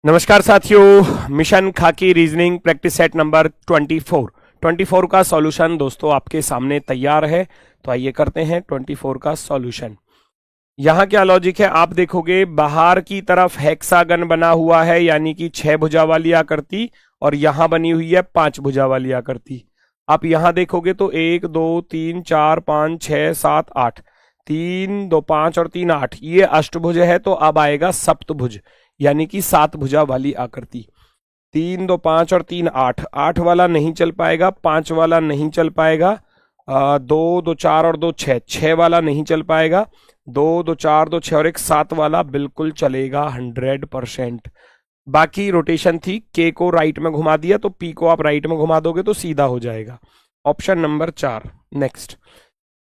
नमस्कार साथियों, मिशन खाकी रीजनिंग प्रैक्टिस सेट नंबर 24 का सॉल्यूशन दोस्तों आपके सामने तैयार है। तो आइए करते हैं 24 का सॉल्यूशन। यहाँ क्या लॉजिक है आप देखोगे, बाहर की तरफ हेक्सागन बना हुआ है यानी कि 6 भुजा वाली आकृति, और यहाँ बनी हुई है 5 भुजा वाली आकृति। आप यहाँ देखोगे तो 1 2 3 4 5 6 7 8, 3 2 5 और 3 8, ये अष्टभुज है। तो अब आएगा सप्तभुज यानी कि 7 भुजा वाली आकृति। 3 2 5 और 3 8, 8 वाला नहीं चल पाएगा, 5 वाला नहीं चल पाएगा, 2 2 4 और 2 6, 6 वाला नहीं चल पाएगा, 2 2 4 2 6 और 1 7 वाला बिल्कुल चलेगा 100%। बाकी रोटेशन थी, के को राइट में घुमा दिया तो पी को आप राइट में घुमा दोगे तो सीधा हो जाएगा। Option number 4। नेक्स्ट,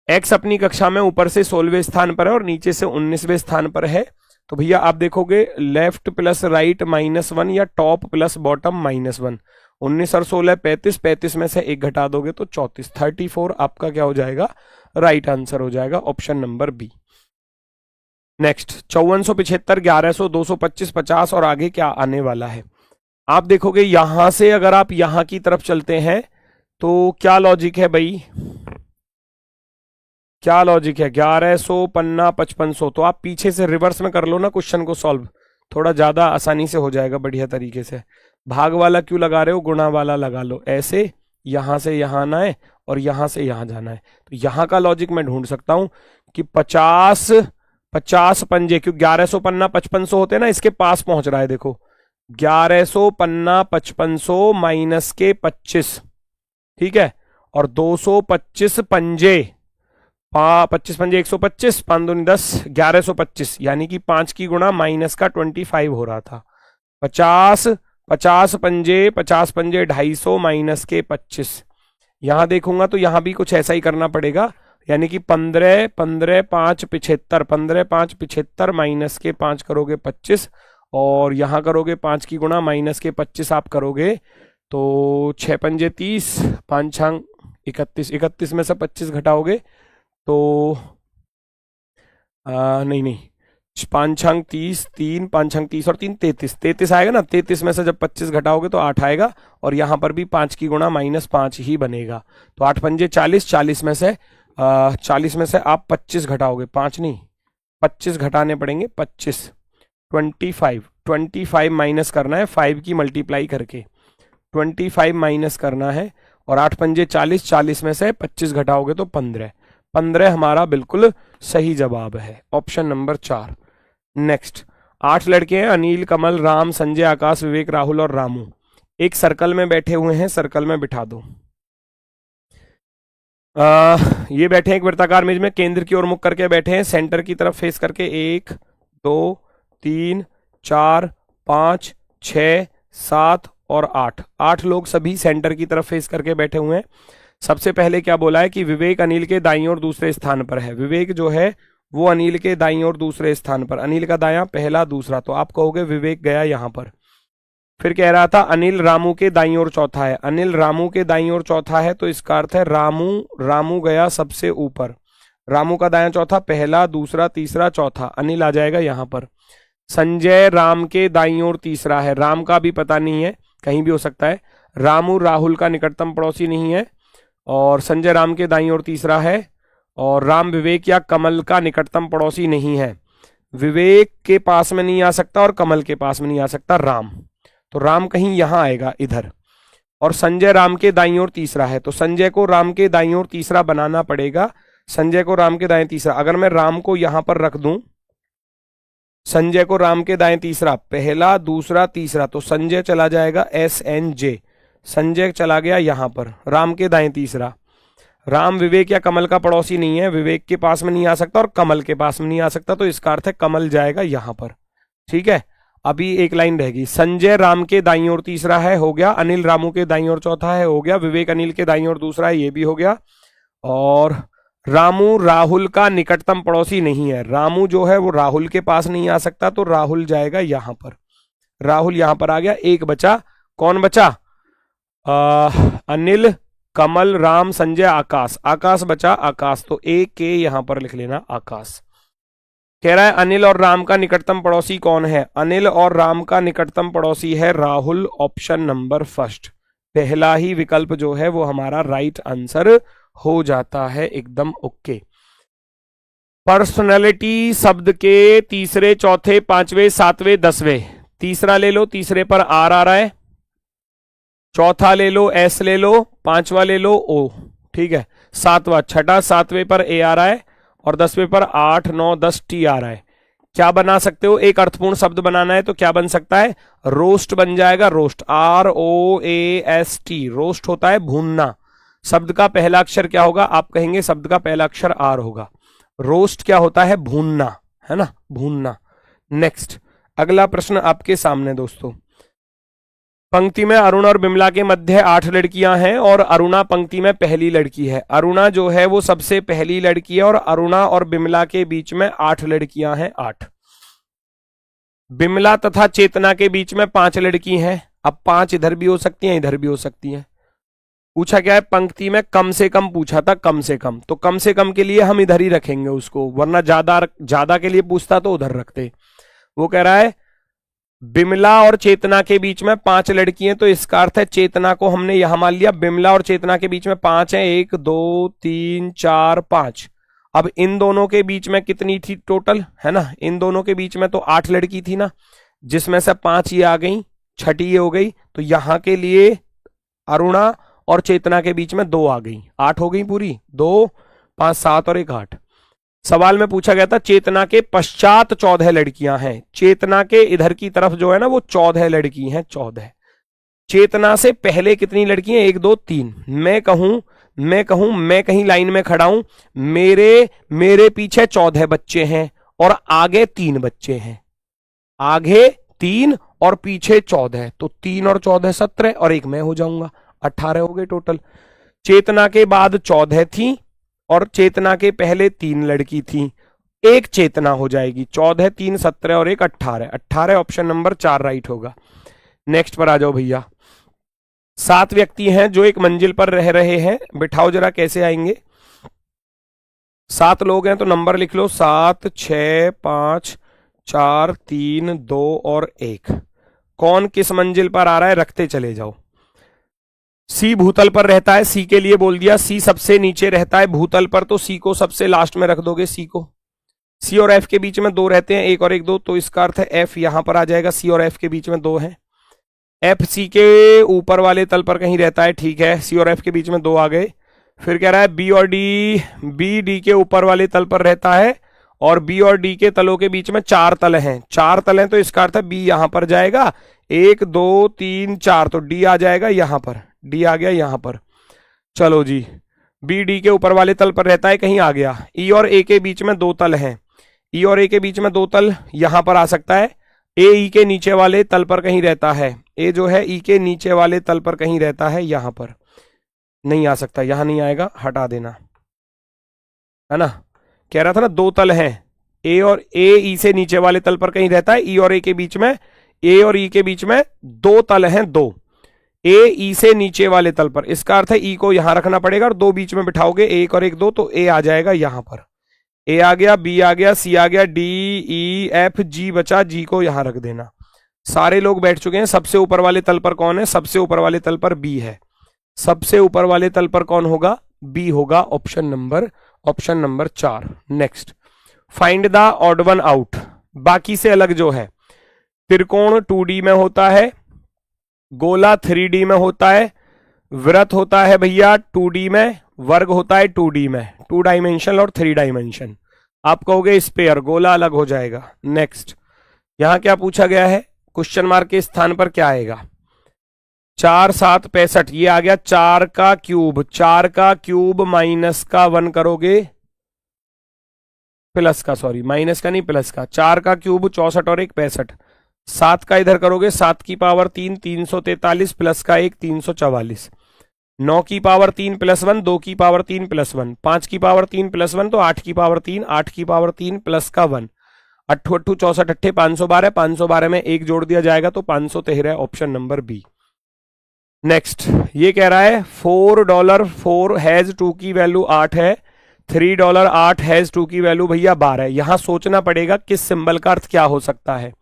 एक्स अपनी कक्षा में ऊपर से 16वें स्थान पर है और नीचे से 19वें स्थान पर है। तो भैया आप देखोगे लेफ्ट प्लस राइट -1 या टॉप प्लस बॉटम -1। 19 और 16 35, 35 में से 1 घटा दोगे तो 34, 34 आपका क्या हो जाएगा, राइट आंसर हो जाएगा, ऑप्शन नंबर बी। नेक्स्ट, 5475, 1100, 225, 50 और आगे क्या आने वाला है। आप देखोगे यहां से अगर आप यहां की तरफ चलते हैं तो क्या लॉजिक है भाई, क्या लॉजिक है, 1100 पन्ना 5500। तो आप पीछे से रिवर्स में कर लो ना क्वेश्चन को सॉल्व, थोड़ा ज्यादा आसानी से हो जाएगा बढ़िया तरीके से। भाग वाला क्यों लगा रहे हो, गुणा वाला लगा लो। ऐसे यहां से यहां आना है और यहां से यहां जाना है। तो यहां का लॉजिक मैं ढूंढ सकता हूं कि 50 पंजे, क्यों 1100 पन्ना 5500 होते हैं ना, इसके पास पहुंच रहा है। देखो 1100 पन्ना 5500 माइनस के 25, ठीक है, और 225 पंजे, 25 पंजे 125, 5 दूनी 10, 1125 यानी कि 5 की गुणा माइनस का 25 हो रहा था। 50 50 पंजे 250 माइनस के 25। यहां देखूंगा तो यहां भी कुछ ऐसा ही करना पड़ेगा, यानी कि 15 15 5 75, 15 5 75 माइनस के 5 करोगे 25, और यहां करोगे 5 की गुणा माइनस के 25 आप करोगे तो 6 पंजे 30, 5 छंग 31, 31 में से 25 घटाओगे तो नहीं नहीं, 5 छंग 30, 3 5 छंग 30 और 3 33, 33 आएगा ना। 33 में से जब 25 घटाओगे तो 8 आएगा, और यहां पर भी 5 की गुणा -5 ही बनेगा। तो 8 पंजे 40, 40 में से 40 में से आप 25 घटाओगे, 5 नहीं 25 घटाने पड़ेंगे, 25 25 माइनस करना है 5 की मल्टीप्लाई करके, 25 माइनस करना है, और 8 पंजे 40, 40 में से 25 घटाओगे तो 15, 15 हमारा बिल्कुल सही जवाब है, ऑप्शन नंबर 4। नेक्स्ट, 8 लड़के हैं, अनिल, कमल, राम, संजय, आकाश, विवेक, राहुल और रामू, एक सर्कल में बैठे हुए हैं, सर्कल में बिठा दो। ये बैठे हैं एक वृत्ताकार मेज में, केंद्र की ओर मुख करके बैठे हैं, सेंटर की तरफ फेस करके, 1 2 3 4 5 6 7 और 8, 8 लोग सभी सेंटर की तरफ फेस करके बैठे हुए हैं। सबसे पहले क्या बोला है कि विवेक अनिल के दाईं ओर दूसरे स्थान पर है। विवेक जो है वो अनिल के दाईं ओर दूसरे स्थान पर, अनिल का दायां पहला दूसरा, तो आप कहोगे विवेक गया यहां पर। फिर कह रहा था अनिल रामू के दाईं ओर चौथा है, अनिल रामू के दाईं ओर चौथा है, तो इसका अर्थ है रामू गया सबसे ऊपर, रामू का दायां चौथा, पहला दूसरा तीसरा चौथा, अनिल आ जाएगा यहां पर। संजय राम के दाईं ओर तीसरा है, राम का भी पता नहीं है, कहीं भी हो सकता है। रामू राहुल का निकटतम पड़ोसी नहीं है, और संजय राम के दाईं ओर तीसरा है, और राम विवेक या कमल का निकटतम पड़ोसी नहीं है। विवेक के पास में नहीं आ सकता और कमल के पास में नहीं आ सकता राम, तो राम कहीं यहां आएगा इधर, और संजय राम के दाईं ओर तीसरा है, तो संजय को राम के दाईं ओर तीसरा बनाना पड़ेगा। संजय को राम के दाएं तीसरा, अगर मैं राम को यहां पर रख दूं, संजय को राम के दाएं तीसरा, पहला दूसरा तीसरा, तो संजय चला जाएगा SNJ, संजय चला गया यहां पर, राम के दाएं तीसरा। राम विवेक या कमल का पड़ोसी नहीं है, विवेक के पास में नहीं आ सकता और कमल के पास में नहीं आ सकता, तो इसका अर्थ है कमल जाएगा यहां पर, ठीक है। अभी एक लाइन रहेगी, संजय राम के दाईं ओर तीसरा है, हो गया, अनिल रामू के दाईं ओर चौथा है, हो गया, विवेक अनिल के दाईं ओर दूसरा है, ये भी हो गया, और रामू राहुल का निकटतम पड़ोसी नहीं है, रामू जो है वो राहुल के पास नहीं आ सकता, तो राहुल जाएगा यहां पर, राहुल यहां पर आ गया। एक बचा, कौन बचा, अनिल, कमल, राम, संजय, आकाश, आकाश बचा, आकाश, तो एक के यहां पर लिख लेना आकाश। कह रहा है अनिल और राम का निकटतम पड़ोसी कौन है? अनिल और राम का निकटतम पड़ोसी है राहुल, ऑप्शन नंबर फर्स्ट। पहला ही विकल्प जो है वो हमारा राइट आंसर हो जाता है, एकदम ओके। पर्सनैलिटी शब्द के तीसरे, चौथे, पांचवें, सातवें, 10वें। तीसरा ले लो, तीसरे पर आर आ रहा है। चौथा ले लो, एस ले लो। पांचवा ले लो, ओ। ठीक है। सातवां, छठा, सातवें पर ए आ रहा है और 10वें पर 8, 9, 10 टी आ रहा है। क्या बना सकते हो? एक अर्थपूर्ण शब्द बनाना है तो क्या बन सकता है? रोस्ट बन जाएगा। रोस्ट, ROAST, रोस्ट होता है भूनना। शब्द का पहला अक्षर क्या होगा? आप कहेंगे शब्द का पहला अक्षर आर होगा। रोस्ट क्या होता है? भूनना, है ना, भूनना। नेक्स्ट, अगला प्रश्न आपके सामने दोस्तों। पंक्ति में अरुण और बिमला के मध्य 8 लड़कियां हैं और अरुणा पंक्ति में पहली लड़की है। अरुणा जो है वो सबसे पहली लड़की है और अरुणा और बिमला के बीच में 8 लड़कियां हैं, 8। बिमला तथा चेतना के बीच में 5 लड़की हैं। अब 5 इधर भी हो सकती हैं, इधर भी हो सकती हैं। पूछा क्या है? पंक्ति में कम से कम पूछा था, कम से कम। तो कम से कम के लिए हम इधर ही रखेंगे उसको, वरना ज्यादा के लिए पूछता तो उधर रखते। वो कह रहा है बिमला और चेतना के बीच में 5 लड़की हैं, तो इसका अर्थ है चेतना को हमने यहां मान लिया। बिमला और चेतना के बीच में 5 है, 1, 2, 3, 4, 5। अब इन दोनों के बीच में कितनी थी टोटल, है ना? इन दोनों के बीच में तो 8 लड़की थी ना, जिसमें से 5 ये आ गई, छठी ये हो गई। तो यहां के लिए अरुणा और चेतना के बीच में 2 आ गई, 8 हो गई पूरी। 2, 5, 7 और 1, 8। सवाल में पूछा गया था चेतना के पश्चात 14 लड़कियां हैं। चेतना के इधर की तरफ जो है ना वो 14 लड़की हैं, 14। चेतना से पहले कितनी लड़की हैं? 1, 2, 3। मैं कहीं लाइन में खड़ा हूं, मेरे पीछे 14 बच्चे हैं और आगे 3 बच्चे हैं। आगे 3 और पीछे 14, तो 3 और 14 17 और 1 मैं हो जाऊंगा, 18 हो गए टोटल। चेतना के बाद 14 थी और चेतना के पहले 3 लड़की थी, एक चेतना हो जाएगी। 14, 3, 17 और 1 18। 18 ऑप्शन नंबर 4 राइट होगा। नेक्स्ट पर आ जाओ भैया। 7 व्यक्ति हैं जो एक मंजिल पर रह रहे हैं। बिठाओ जरा, कैसे आएंगे? 7 लोग हैं तो नंबर लिख लो, 7, 6, 5, 4, 3, 2 और 1। कौन किस मंजिल पर आ रहा है? रखते चले जाओ। सी भूतल पर रहता है, सी के लिए बोल दिया। सी सबसे नीचे रहता है भूतल पर, तो सी को सबसे लास्ट में रख दोगे। सी को, सी और एफ के बीच में 2 रहते हैं, 1 और 1 2, तो इसका अर्थ है एफ यहां पर आ जाएगा। सी और एफ के बीच में 2 है। एफ सी के ऊपर वाले तल पर कहीं रहता है, ठीक है। सी और एफ के बीच में 2 आ गए। फिर कह रहा है बी और डी, बी डी के ऊपर वाले तल पर रहता है और बी और डी के तलों के बीच में 4 तल हैं। 4 तल हैं तो इसका अर्थ है बी यहां पर जाएगा। 1, 2, 3, 4, तो डी आ जाएगा यहां पर। डी आ गया यहां पर। चलो जी, बी डी के ऊपर वाले तल पर रहता है, कहीं आ गया। ई और ए के बीच में 2 तल हैं। ई और ए के बीच में 2 तल यहां पर आ सकता है। ए ई के नीचे वाले तल पर कहीं रहता है। ए जो है ई के नीचे वाले तल पर कहीं रहता है, यहां पर नहीं आ सकता, यहां नहीं आएगा, हटा देना, है ना। कह रहा था ना 2 तल हैं। ए और ए ई से नीचे वाले तल पर कहीं रहता है। ई और ए के बीच में, ए और ई के बीच में 2 तल हैं, 2। ए ई से नीचे वाले तल पर, इसका अर्थ है ई को यहां रखना पड़ेगा और 2 बीच में बिठाओगे, 1 और 1 2, तो ए आ जाएगा यहां पर। ए आ गया, बी आ गया, सी आ गया, डी ई एफ जी बचा, जी को यहां रख देना। सारे लोग बैठ चुके हैं। सबसे ऊपर वाले तल पर कौन है? सबसे ऊपर वाले तल पर बी है। सबसे ऊपर वाले तल पर कौन होगा? बी होगा, option number 4। Next, find the odd one out. बाकी से अलग जो है, त्रिकोण 2D में होता है, गोला 3D में होता है, वृत्त होता है भैया 2D में, वर्ग होता है 2D में, 2 डायमेंशन और 3 डायमेंशन। आप कहोगे स्पेयर, गोला अलग हो जाएगा। नेक्स्ट, यहां क्या पूछा गया है? क्वेश्चन मार्क के स्थान पर क्या आएगा? 4, 7, 65, ये आ गया 4 का क्यूब। 4 का क्यूब माइनस का 1 करोगे, प्लस का, सॉरी माइनस का नहीं प्लस का। 4 का क्यूब 64 और 1 65। 7 का इधर करोगे, 7 की पावर 3 343, प्लस का 1 344। 9 की पावर 3 प्लस 1, 2 की पावर 3 प्लस 1, 5 की पावर 3 प्लस 1, तो 8 की पावर 3, 8 की पावर 3 प्लस का 1। 8 8 64 8 512, 512 में 1 जोड़ दिया जाएगा तो 513, ऑप्शन नंबर बी। नेक्स्ट, ये कह रहा है $4 हैज 2 की वैल्यू 8 है, $3 8 हैज 2 की वैल्यू भैया 12 है। यहां सोचना पड़ेगा किस सिंबल का अर्थ क्या हो सकता है।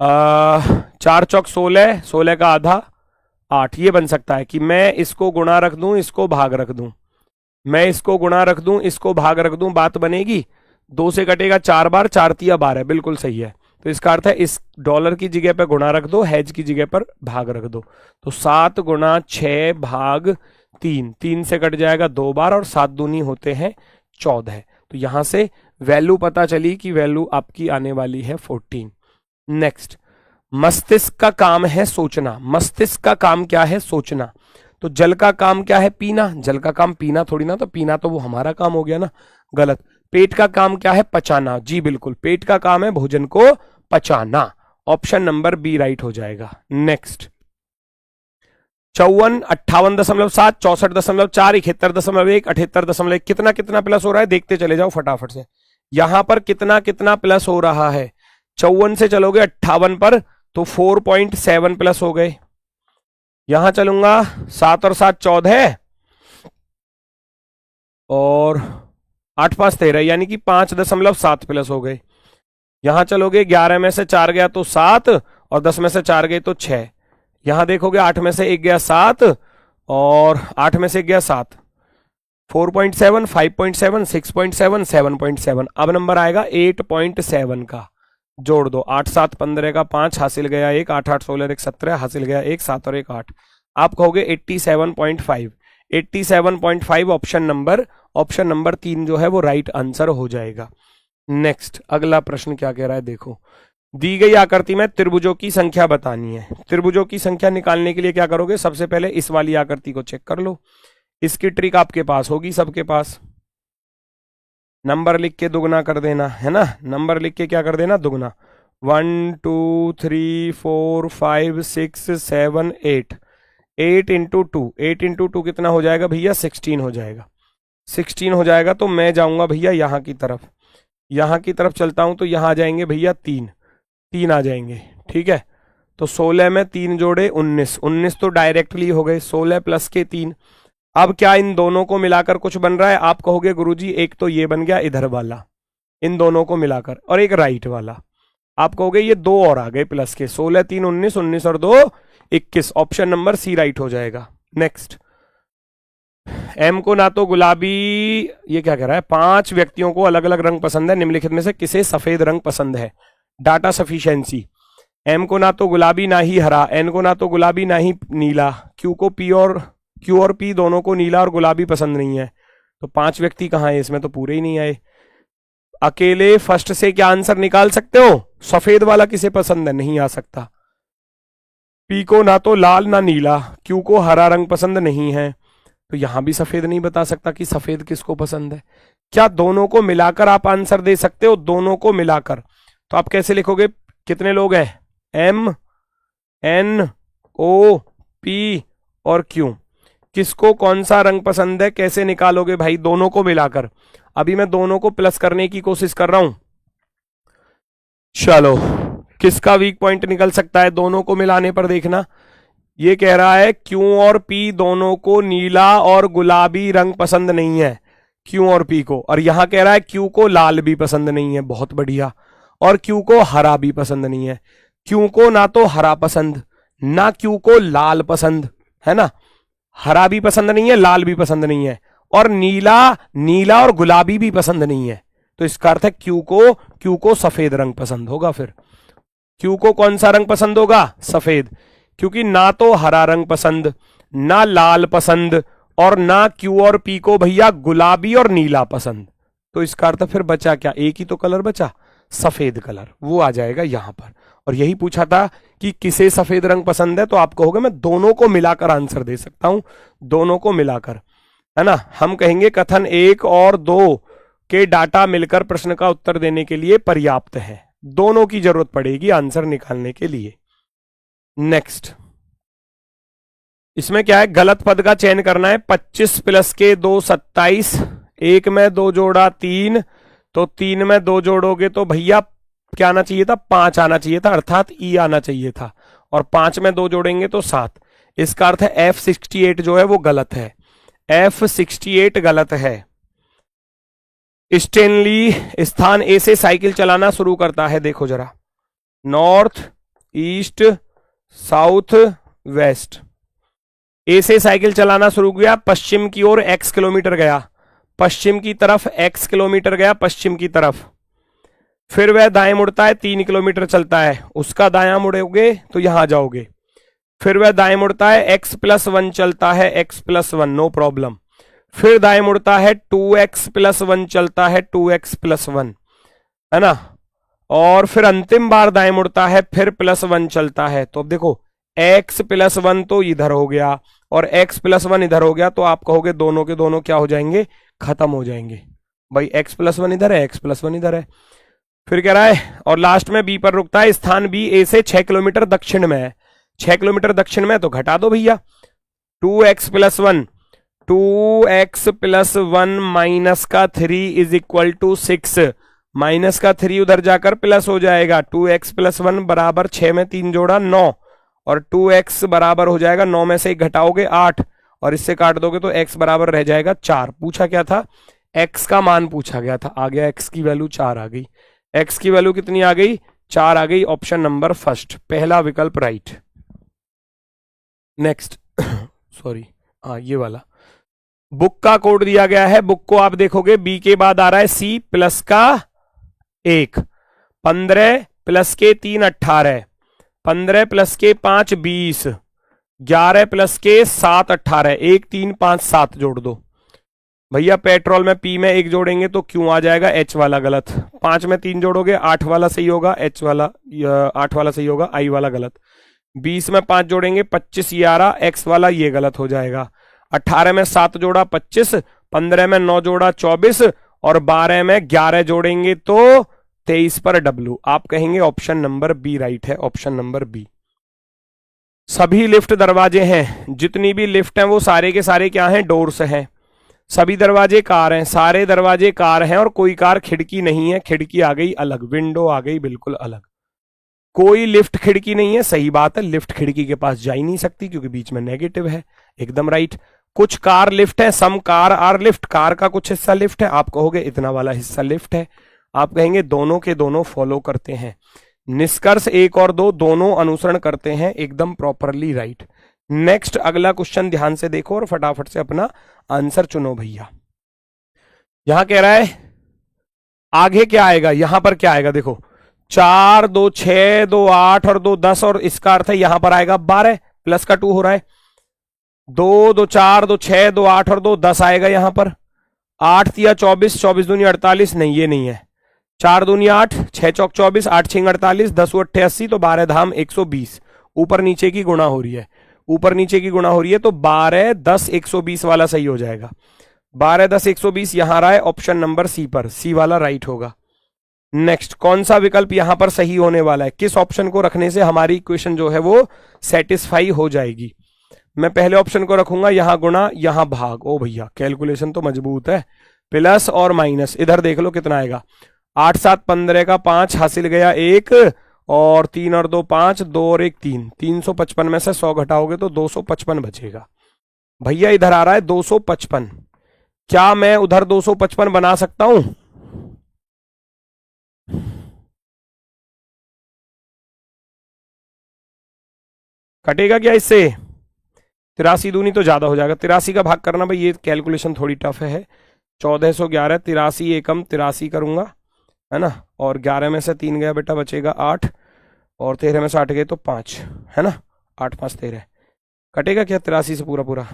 4 चौक 16, 16 का आधा 8। ये बन सकता है कि मैं इसको गुणा रख दूं, इसको भाग रख दूं, मैं इसको गुणा रख दूं, इसको भाग रख दूं, बात बनेगी। 2 से कटेगा 4 बार, 4 तिया 12, बिल्कुल सही है। तो इसका अर्थ है इस डॉलर की जगह पर गुणा रख दो, हैज की जगह पर भाग रख दो। तो 7 गुणा 6 भाग 3, 3 से कट जाएगा 2 बार, और 7 दूनी होते हैं 14। तो यहां से वैल्यू पता चली कि वैल्यू आपकी आने वाली है 14। नेक्स्ट, मस्तिष्क का काम है सोचना। मस्तिष्क का काम क्या है? सोचना। तो जल का काम क्या है? पीना। जल का काम पीना थोड़ी ना, तो पीना तो वो हमारा काम हो गया ना, गलत। पेट का काम क्या है? पचाना। जी बिल्कुल, पेट का काम है भोजन को पचाना। ऑप्शन नंबर बी राइट हो जाएगा। नेक्स्ट, 54, 58.7, 64.4, 71.1, 78.1, कितना कितना प्लस हो रहा है देखते चले जाओ फटाफट से। यहां पर कितना कितना प्लस हो रहा है? 54 से चलोगे 58 पर तो 4.7 प्लस हो गए। यहां चलूंगा 7 और 7 14 और 8 5 13, यानी कि 5.7 प्लस हो गए। यहां चलोगे 11 में से 4 गया तो 7, और 10 में से 4 गए तो 6। यहां देखोगे 8 में से 1 गया 7, और 8 में से 1 गया 7। 4.7, 5.7, 6.7, 7.7। अब नंबर आएगा 8.7 का। जोड़ दो, 8 7 15 का 5 हासिल गया 1, 8 8 16 1 17 हासिल गया 1, 7 और 1 8। आप कहोगे 87.5। 87.5 ऑप्शन नंबर 3 जो है वो राइट आंसर हो जाएगा। नेक्स्ट, अगला प्रश्न क्या कह रहा है देखो। दी गई आकृति में त्रिभुजों की संख्या बतानी है। त्रिभुजों की संख्या निकालने के लिए क्या करोगे? सबसे पहले इस वाली आकृति को चेक कर लो। इसकी ट्रिक आपके पास होगी, सबके पास। नंबर लिख के दुगना कर देना, है ना। नंबर लिख के क्या कर देना? दुगना। 1 2 3 4 5 6 7 8। 8 इंटू 2, 8 इंटू 2 कितना हो जाएगा भैया? 16 हो जाएगा। 16 हो जाएगा तो मैं जाऊंगा भैया यहाँ की तरफ। यहाँ की तरफ चलता हूं तो यहाँ आ जाएंगे भैया 3 आ जाएंगे, ठीक है। तो 16 में 3 जोड़े 19, 19 तो डायरेक्टली हो गए। 16 प्लस के 3। अब क्या इन दोनों को मिलाकर कुछ बन रहा है? आप कहोगे गुरुजी एक तो ये बन गया इधर वाला, इन दोनों को मिलाकर, और एक राइट वाला। आप कहोगे ये 2 और आ गए प्लस के। 16 3 19, 19 और 2 21। ऑप्शन नंबर सी राइट हो जाएगा। नेक्स्ट, एम को ना तो गुलाबी, ये क्या कह रहा है? 5 व्यक्तियों को अलग अलग रंग पसंद है, निम्नलिखित में से किसे सफेद रंग पसंद है? Data sufficiency. एम को ना तो गुलाबी ना ही हरा, एन को ना तो गुलाबी ना ही नीला, क्यू और पी दोनों को नीला और गुलाबी पसंद नहीं है। तो 5 व्यक्ति कहां है? इसमें तो पूरे ही नहीं आए। अकेले फर्स्ट से क्या आंसर निकाल सकते हो? सफेद वाला किसे पसंद है? नहीं आ सकता। पी को ना तो लाल ना नीला, क्यू को हरा रंग पसंद नहीं है, तो यहां भी सफेद नहीं बता सकता कि सफेद किसको पसंद है। क्या दोनों को मिलाकर आप आंसर दे सकते हो? दोनों को मिलाकर तो आप कैसे लिखोगे? कितने लोग हैं? एम एन ओ पी और क्यू, किसको कौन सा रंग पसंद है? कैसे निकालोगे भाई? दोनों को मिलाकर। अभी मैं दोनों को प्लस करने की कोशिश कर रहा हूं। चलो, किसका वीक पॉइंट निकल सकता है दोनों को मिलाने पर? देखना, ये कह रहा है क्यू और पी दोनों को नीला और गुलाबी रंग पसंद नहीं है, क्यू और पी को। और यहां कह रहा है क्यू को लाल भी पसंद नहीं है, बहुत बढ़िया। और क्यू को हरा भी पसंद नहीं है। क्यू को ना तो हरा पसंद, ना क्यू को लाल पसंद, है ना। हरा भी पसंद नहीं है, लाल भी पसंद नहीं है, और नीला और गुलाबी भी पसंद नहीं है। तो इसका अर्थ है क्यू को सफेद रंग पसंद होगा। फिर क्यू को कौन सा रंग पसंद होगा? सफेद, क्योंकि ना तो हरा रंग पसंद, ना लाल पसंद, और ना क्यू और पी को भैया गुलाबी और नीला पसंद। तो इसका अर्थ फिर बचा क्या? एक ही तो कलर बचा, सफेद कलर, वो आ जाएगा यहां पर। और यही पूछा था कि किसे सफेद रंग पसंद है, तो आप कहोगे मैं दोनों को मिलाकर आंसर दे सकता हूं, दोनों को मिलाकर, है ना। हम कहेंगे कथन 1 और 2 के डाटा मिलकर प्रश्न का उत्तर देने के लिए पर्याप्त है। दोनों की जरूरत पड़ेगी आंसर निकालने के लिए। नेक्स्ट, इसमें क्या है? गलत पद का चयन करना है। 25 प्लस के 2 27, 1 में 2 जोड़ा 3, तो 3 में 2 जोड़ोगे तो भैया क्या आना चाहिए था? 5 आना चाहिए था, अर्थात ई आना चाहिए था। और 5 में 2 जोड़ेंगे तो 7। इसका अर्थ है F68 जो है वो गलत है। F68 गलत है। स्टेनली स्थान ए से साइकिल चलाना शुरू करता है, देखो जरा, नॉर्थ ईस्ट साउथ वेस्ट। ए से साइकिल चलाना शुरू किया, पश्चिम की ओर x किलोमीटर गया, पश्चिम की तरफ x किलोमीटर गया पश्चिम की तरफ। फिर वह दाएं मुड़ता है, 3 किलोमीटर चलता है, उसका दायां मुड़ोगे तो यहां जाओगे। फिर वह दाएं मुड़ता है, x+1 चलता है, x+1 नो प्रॉब्लम। फिर दाएं मुड़ता है, 2x+1 चलता है, 2x+1, है ना। और फिर अंतिम बार दाएं मुड़ता है, फिर +1 चलता है। तो अब देखो x+1 तो इधर हो गया और x+1 इधर हो गया, तो आप कहोगे दोनों के दोनों क्या हो जाएंगे, खत्म हो जाएंगे। भाई x+1 इधर है, x+1 इधर है। फिर कह रहा है, और लास्ट में बी पर रुकता है, स्थान बी ए से 6 किलोमीटर दक्षिण में है। 6 किलोमीटर दक्षिण में, तो घटा दो भैया, 2x+1 माइनस का 3 इज इक्वल टू 6, माइनस का 3 उधर जाकर प्लस हो जाएगा। 2x+1 बराबर 6 में 3 जोड़ा 9, और 2x बराबर हो जाएगा 9 में से 1 घटाओगे 8, और इससे काट दोगे तो x बराबर रह जाएगा 4। पूछा क्या था, x का मान पूछा गया था, आ गया x की वैल्यू 4 आ गई। x की वैल्यू कितनी आ गई, 4 आ गई। ऑप्शन नंबर फर्स्ट, पहला विकल्प राइट। नेक्स्ट सॉरी, हाँ ये वाला, बुक का कोड दिया गया है, बुक को आप देखोगे बी के बाद आ रहा है सी प्लस का 1, 15 प्लस के 3 18, 15 प्लस के 5 20, 11 प्लस के 7 18, 1 3 5 7 जोड़ दो भैया। पेट्रोल में पी में 1 जोड़ेंगे तो क्यों आ जाएगा, एच वाला गलत। 5 में 3 जोड़ोगे 8 वाला सही होगा, एच वाला 8 वाला सही होगा, आई वाला गलत। 20 में 5 जोड़ेंगे 25 ये आ रहा, एक्स वाला ये गलत हो जाएगा। 18 में 7 जोड़ा 25, 15 में 9 जोड़ा 24, और 12 में 11 जोड़ेंगे तो 23 पर डब्लू। आप कहेंगे ऑप्शन नंबर बी राइट है, ऑप्शन नंबर बी। सभी लिफ्ट दरवाजे हैं, जितनी भी लिफ्ट हैं वो सारे के सारे क्या हैं, डोर्स हैं। सभी दरवाजे कार हैं, सारे दरवाजे कार हैं, और कोई कार खिड़की नहीं है, खिड़की आ गई अलग, विंडो आ गई बिल्कुल अलग। कोई लिफ्ट खिड़की नहीं है, सही बात है, लिफ्ट खिड़की के पास जा ही नहीं सकती क्योंकि बीच में नेगेटिव है, एकदम राइट। कुछ कार लिफ्ट है, सम कार आर लिफ्ट, कार का कुछ हिस्सा लिफ्ट है, आप कहोगे इतना वाला हिस्सा लिफ्ट है। आप कहेंगे दोनों के दोनों फॉलो करते हैं। निष्कर्ष 1 और 2 दोनों अनुसरण करते हैं, एकदम प्रॉपरली राइट। नेक्स्ट अगला क्वेश्चन ध्यान से देखो और फटाफट से अपना आंसर चुनो भैया। यहां कह रहा है आगे क्या आएगा, यहां पर क्या आएगा, देखो 4 2 6 2 8 और 2 10, और इसका अर्थ है यहां पर आएगा 12, प्लस का 2 हो रहा है। 2 2 4 2 6 2 8 और 2 10 आएगा यहां पर। 8 तिया 24, 24 दूनी 48, नहीं ये नहीं है। 4 दूनी 8, 6 चौक 24, 8 6 48, 10 8 80, तो 12 धाम 120। ऊपर नीचे की गुणा हो रही है, ऊपर नीचे की गुणा हो रही है, तो 12 10 120 वाला सही हो जाएगा। 12 10 120 यहां रहा है, ऑप्शन नंबर सी पर, सी वाला राइट होगा। नेक्स्ट कौन सा विकल्प यहां पर सही होने वाला है, किस ऑप्शन को रखने से हमारी इक्वेशन जो है वो सेटिस्फाई हो जाएगी। मैं पहले ऑप्शन को रखूंगा, यहां गुणा यहां भाग। ओ भैया कैलकुलेशन तो मजबूत है, प्लस और माइनस, इधर देख लो कितना आएगा। 8 7 15 का 5 हासिल गया 1, और 3 और 2 5, 2 और 1 3, 355 में से 100 घटाओगे तो 255 बचेगा। भैया इधर आ रहा है 255, क्या मैं उधर 255 बना सकता हूं? कटेगा क्या इससे? 83 दूनी तो ज्यादा हो जाएगा, 83 का भाग करना भाई, ये कैलकुलेशन थोड़ी टफ है। 1411, 83 एकम 83 करूंगा, है ना, और 11 में से 3 गया बेटा, बचेगा 8, और 13 में से 8 गए तो 5, है ना, 8 5 13, कटेगा क्या 83 से पूरा पूरा?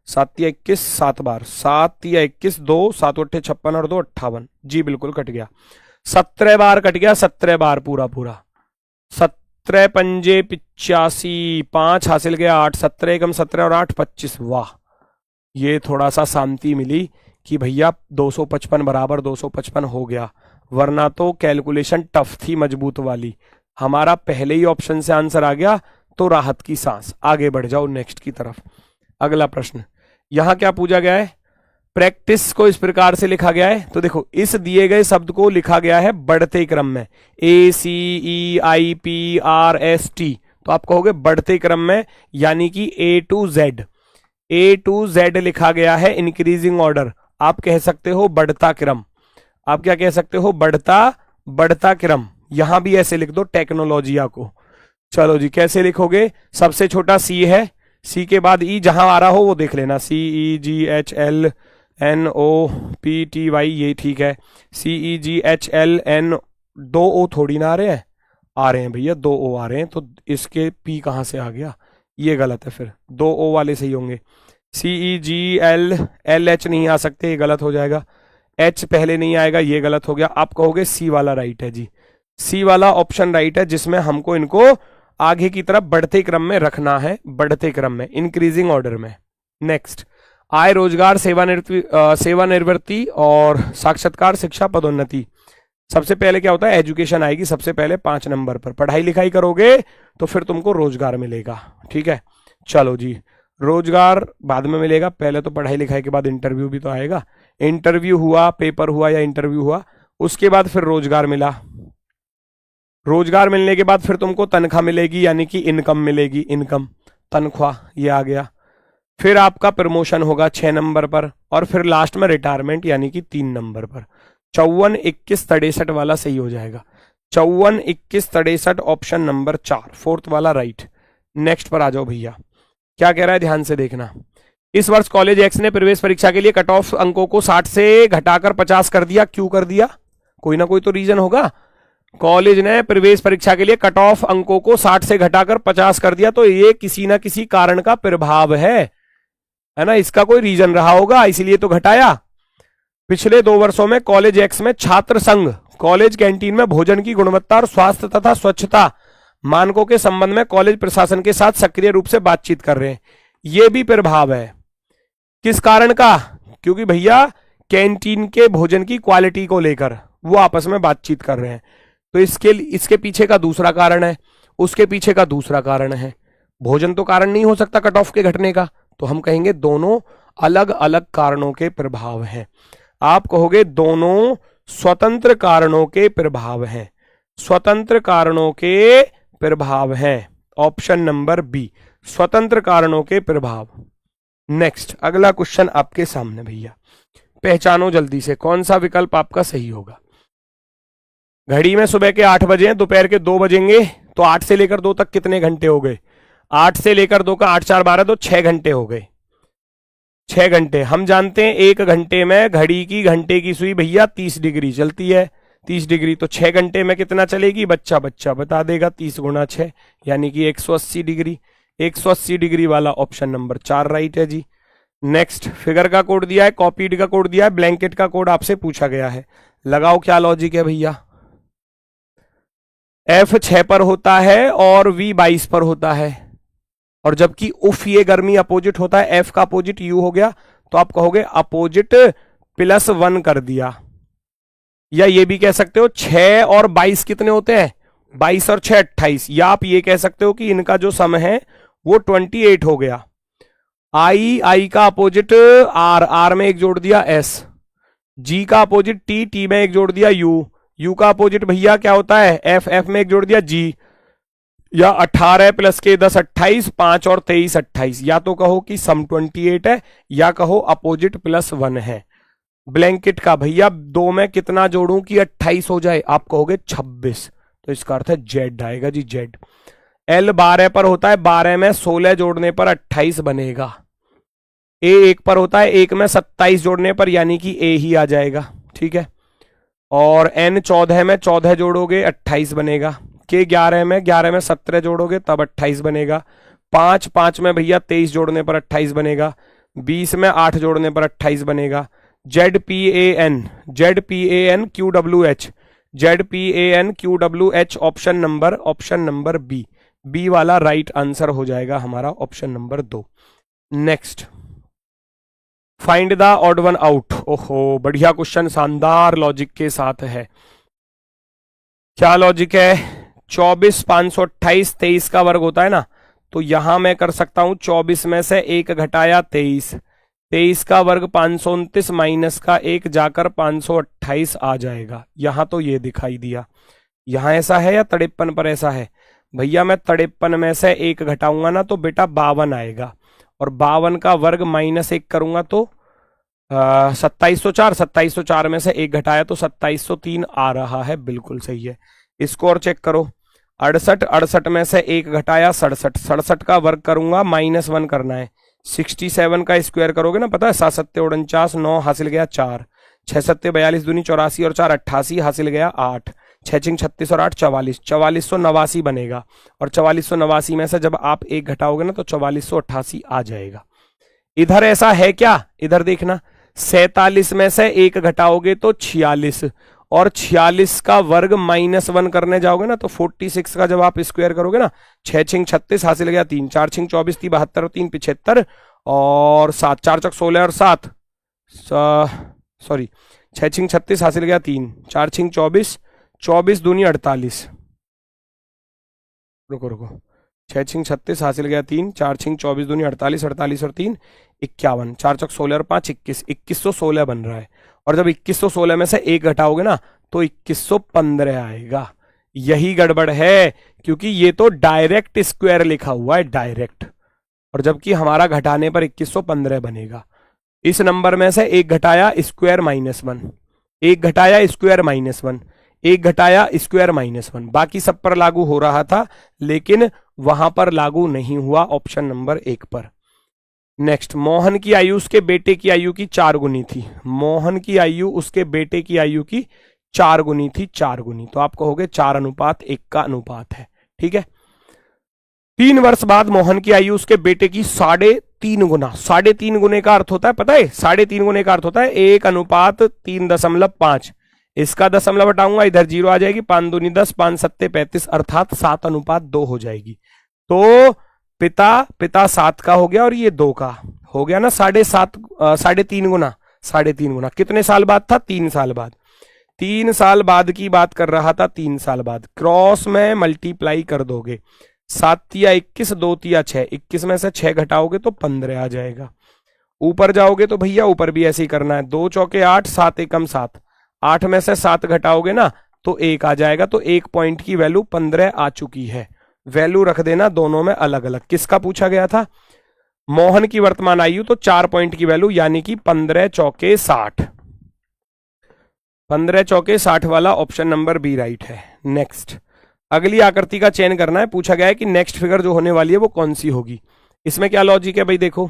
7 तिया 21, 7 बार, 7 तिया 21, 2 7 8 56 और 2 58, जी बिल्कुल कट गया। 17 बार कट गया, 17 बार पूरा पूरा। 17 पंजे 85, 5 हासिल गया 8, 17 एकम 17 और 8 25, वाह ये थोड़ा सा शांति मिली कि भैया 255 बराबर 255 हो गया, वरना तो कैलकुलेशन टफ थी मजबूत वाली। हमारा पहले ही ऑप्शन से आंसर आ गया तो राहत की सांस। आगे बढ़ जाओ नेक्स्ट की तरफ। अगला प्रश्न, यहां क्या पूछा गया है, प्रैक्टिस को इस प्रकार से लिखा गया है, तो देखो इस दिए गए शब्द को लिखा गया है बढ़ते क्रम में, ACEIPRST, तो आप कहोगे बढ़ते क्रम में, यानी कि A to Z लिखा गया है इंक्रीजिंग ऑर्डर। आप कह सकते हो बढ़ता क्रम। आप क्या कह सकते हो? बढ़ता क्रम। यहां भी ऐसे लिख दो टेक्नोलॉजिया को। चलो जी, कैसे लिखोगे? सबसे छोटा सी है, सी के बाद ई, जहां आ रहा हो वो देख लेना। CEGHLNOPTY, ये ठीक है। CEGHLN, 2 O थोड़ी ना आ रहे हैं, आ रहे हैं भैया, 2 O आ रहे हैं, तो इसके पी कहां से आ गया? ये गलत है, फिर 2 O वाले सही होंगे। CEGLLH नहीं आ सकते, ये गलत हो जाएगा। H पहले नहीं आएगा, ये गलत हो गया। आप कहोगे सी वाला राइट है जी, सी वाला ऑप्शन राइट है, जिसमें हमको इनको आगे की तरफ बढ़ते क्रम में रखना है, बढ़ते क्रम में, इंक्रीजिंग ऑर्डर में। नेक्स्ट, आय, रोजगार, सेवानिवृत्ति और साक्षात्कार, शिक्षा, पदोन्नति। सबसे पहले क्या होता है? एजुकेशन आएगी सबसे पहले 5 नंबर पर। पढ़ाई लिखाई करोगे तो फिर तुमको रोजगार मिलेगा, ठीक है। चलो जी, रोजगार बाद में मिलेगा, पहले तो पढ़ाई लिखाई के बाद इंटरव्यू भी तो आएगा। इंटरव्यू हुआ, पेपर हुआ या इंटरव्यू हुआ, उसके बाद फिर रोजगार मिला। रोजगार मिलने के बाद फिर तुमको तनख्वाह मिलेगी, यानी कि इनकम मिलेगी, इनकम, तनख्वाह, ये आ गया। फिर आपका प्रमोशन होगा 6 नंबर पर, और फिर लास्ट में रिटायरमेंट, यानी कि 3 नंबर पर। 54, 21, 63 वाला सही हो जाएगा। 54, 21, 63, ऑप्शन नंबर 4, फोर्थ वाला राइट। नेक्स्ट पर आ जाओ भैया, क्या कह रहा है ध्यान से देखना। इस वर्ष कॉलेज एक्स ने प्रवेश परीक्षा के लिए कट ऑफ अंकों को 60 से घटाकर 50 कर दिया। क्यों कर दिया? कोई ना कोई तो रीजन होगा। कॉलेज ने प्रवेश परीक्षा के लिए कट ऑफ अंकों को 60 से घटाकर 50 कर दिया, तो ये किसी ना किसी कारण का प्रभाव है ना, इसका कोई रीजन रहा होगा, इसलिए तो घटाया। पिछले 2 वर्षों में कॉलेज एक्स में छात्र संघ कॉलेज कैंटीन में भोजन की गुणवत्ता और स्वास्थ्य तथा स्वच्छता मानकों के संबंध में कॉलेज प्रशासन के साथ सक्रिय रूप से बातचीत कर रहे हैं। यह भी प्रभाव है। किस कारण का? क्योंकि भैया कैंटीन के भोजन की क्वालिटी को लेकर वो आपस में बातचीत कर रहे हैं, तो इसके पीछे का दूसरा कारण है, उसके पीछे का दूसरा कारण है। भोजन तो कारण नहीं हो सकता कट ऑफ के घटने का, तो हम कहेंगे दोनों अलग अलग कारणों के प्रभाव हैं। आप कहोगे दोनों स्वतंत्र कारणों के प्रभाव हैं, स्वतंत्र कारणों के प्रभाव हैं। ऑप्शन नंबर बी, स्वतंत्र कारणों के प्रभाव। नेक्स्ट, अगला क्वेश्चन आपके सामने भैया, पहचानो जल्दी से कौन सा विकल्प आपका सही होगा। घड़ी में सुबह के 8 बजे हैं, दोपहर के 2 बजेंगे, तो 8 से लेकर 2 तक कितने घंटे हो गए? 8 से लेकर 2 का 8 4 12, तो 6 घंटे हो गए। 6 घंटे। हम जानते हैं 1 घंटे में घड़ी की घंटे की सुई भैया 30 डिग्री चलती है, 30 डिग्री, तो 6 घंटे में कितना चलेगी? बच्चा बता देगा, 30 गुणा 6 यानी कि 180 डिग्री। 180 डिग्री वाला ऑप्शन नंबर 4 राइट है जी। नेक्स्ट, फिगर का कोड दिया है, कॉपीड का कोड दिया है, ब्लैंकेट का कोड आपसे पूछा गया है, लगाओ क्या लॉजिक है भैया। F 6 पर होता है और V 22 पर होता है, और जबकि उफ ये गर्मी अपोजिट होता है, F का अपोजिट U हो गया, तो आप कहोगे अपोजिट +1 कर दिया। या ये भी कह सकते हो 6 और 22 कितने होते हैं? 22 और 6 28। या आप ये कह सकते हो कि इनका जो सम है वो 28 हो गया। I का अपोजिट R में एक जोड़ दिया S, G का अपोजिट T में एक जोड़ दिया U का अपोजिट भैया क्या होता है? F में एक जोड़ दिया G। या 18 + के 10 28, 5 और 23 28। या तो कहो कि सम 28 है, या कहो अपोजिट +1 है। ब्लैंकेट का भैया 2 में कितना जोड़ूं कि 28 हो जाए? आप कहोगे 26, तो इसका अर्थ है Z आएगा जी, Z। L 12 पर होता है, 12 में 16 जोड़ने पर 28 बनेगा। A 1 पर होता है, 1 में 27 जोड़ने पर यानी कि A ही आ जाएगा, ठीक है। और N 14 में 14 जोड़ोगे 28 बनेगा। K 11 में 17 जोड़ोगे तब 28 बनेगा। 5 में भैया 23 जोड़ने पर 28 बनेगा। 20 में 8 जोड़ने पर 28 बनेगा। ZPAN QWH option number B वाला राइट आंसर हो जाएगा हमारा, option number 2। Next, find the odd one out. ओहो बढ़िया क्वेश्चन, शानदार लॉजिक के साथ है। क्या लॉजिक है? 24 528 23 का वर्ग होता है ना, तो यहां मैं कर सकता हूं 24 में से 1 घटाया 23, 23 का वर्ग 529 माइनस का 1 जाकर 528 आ जाएगा। यहां तो ये दिखाई दिया, यहां ऐसा है या 53 पर ऐसा है? भैया मैं 53 में से 1 घटाऊंगा ना तो बेटा 52 आएगा, और 52 का वर्ग -1 करूंगा तो 2704, 2704 में से एक घटाया तो 2703 आ रहा है, बिल्कुल सही है। इसको और चेक करो। 68, 68 में से एक घटाया 67, 67 का वर्ग करूंगा -1 करना है। 67 का स्क्वायर करोगे ना, पता है 7 सत्ते 49, 9 हासिल गया 4, 6 सत्ते 42 दूनी 84 और 4 88 हासिल गया 8, 6 छिंग 36 और 8 44, 4489 बनेगा। और 4489 में से जब आप एक घटाओगे ना तो 4488 आ जाएगा। इधर ऐसा है क्या, इधर देखना, 47 में से एक घटाओगे तो 46 और 46 का वर्ग -1 करने जाओगे ना तो 46 का जब आप स्क्वायर करोगे ना, 6 छिंग 36 हासिल गया 3, 4 छिंग 24 3 72 और 3 75 और 7, 4 चक 16 और 7 सॉरी 6 छिंग 36 हासिल गया 3, 4 छिंग 24, 24 दूनी 48, रुको रुको, 6 छिंग 36 हासिल गया 3, 4 छिंग 24 दूनी 48, 48 और 3 51, 4 चक 16 और 5 21, 2116 बन रहा है। और जब 2116 में से एक घटाओगे ना तो 2115 आएगा। यही गड़बड़ है, क्योंकि ये तो डायरेक्ट स्क्वायर लिखा हुआ है, डायरेक्ट, और जबकि हमारा घटाने पर 2115 बनेगा। इस नंबर में से एक घटाया स्क्वायर -1, एक घटाया स्क्वायर -1, एक घटाया स्क्वायर -1, बाकी सब पर लागू हो रहा था लेकिन वहां पर लागू नहीं हुआ, ऑप्शन नंबर 1 पर। नेक्स्ट, मोहन की आयु उसके बेटे की आयु की 4 गुनी थी। मोहन की आयु उसके बेटे की आयु की 4 गुनी थी, 4 गुनी, तो आप कहोगे 4:1 का अनुपात है, ठीक है। 3 वर्ष बाद मोहन की आयु उसके बेटे की 3.5 गुना, 3.5 गुने का अर्थ होता है, पता है 3.5 गुने का अर्थ होता है 1:3.5। इसका दशमलव हटाऊंगा, इधर 0 आ जाएगी, 5 दूनी 10, 5 सत्ते 35, अर्थात 7:2 हो जाएगी। तो पिता 7 का हो गया और ये 2 का हो गया ना, 3.5 गुना, 3.5 गुना। कितने साल बाद था, 3 साल बाद, 3 साल बाद की बात कर रहा था, 3 साल बाद। क्रॉस में मल्टीप्लाई कर दोगे, 7 तिया 21, 2 तिया 6, 21 में से 6 घटाओगे तो 15 आ जाएगा। ऊपर जाओगे तो भैया ऊपर भी ऐसे ही करना है, 2 चौके 8, 7 एकम 7, 8 में से 7 घटाओगे ना तो 1 आ जाएगा, तो 1 पॉइंट की वैल्यू 15 आ चुकी है। वैल्यू रख देना दोनों में अलग अलग। किसका पूछा गया था, मोहन की वर्तमान आयु, तो 4 पॉइंट की वैल्यू यानी कि 15 चौके 60, 15 चौके 60 वाला ऑप्शन नंबर बी राइट है। नेक्स्ट, अगली आकृति का चयन करना है। पूछा गया है कि नेक्स्ट फिगर जो होने वाली है वो कौन सी होगी। इसमें क्या लॉजिक है भाई, देखो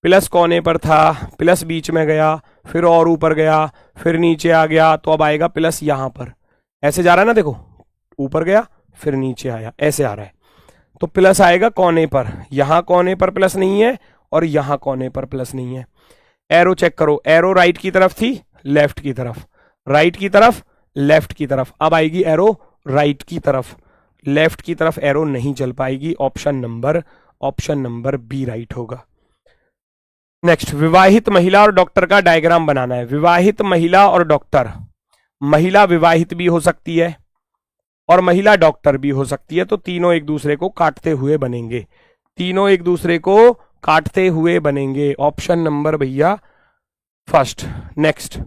प्लस कोने पर था, प्लस बीच में गया, फिर और ऊपर गया, फिर नीचे आ गया, तो अब आएगा प्लस यहां पर, ऐसे जा रहा है ना, देखो ऊपर गया फिर नीचे आया, ऐसे आ रहा है, तो प्लस आएगा कोने पर। यहां कोने पर प्लस नहीं है और यहां कोने पर प्लस नहीं है। एरो चेक करो, एरो राइट की तरफ थी, लेफ्ट की तरफ, राइट की तरफ, लेफ्ट की तरफ, अब आएगी एरो राइट की तरफ, लेफ्ट की तरफ एरो नहीं चल पाएगी। ऑप्शन नंबर बी राइट होगा। नेक्स्ट, विवाहित महिला और डॉक्टर का डायग्राम बनाना है। विवाहित महिला और डॉक्टर, महिला विवाहित भी हो सकती है और महिला डॉक्टर भी हो सकती है, तो तीनों एक दूसरे को काटते हुए बनेंगे, तीनों एक दूसरे को काटते हुए बनेंगे। ऑप्शन नंबर भैया फर्स्ट। नेक्स्ट,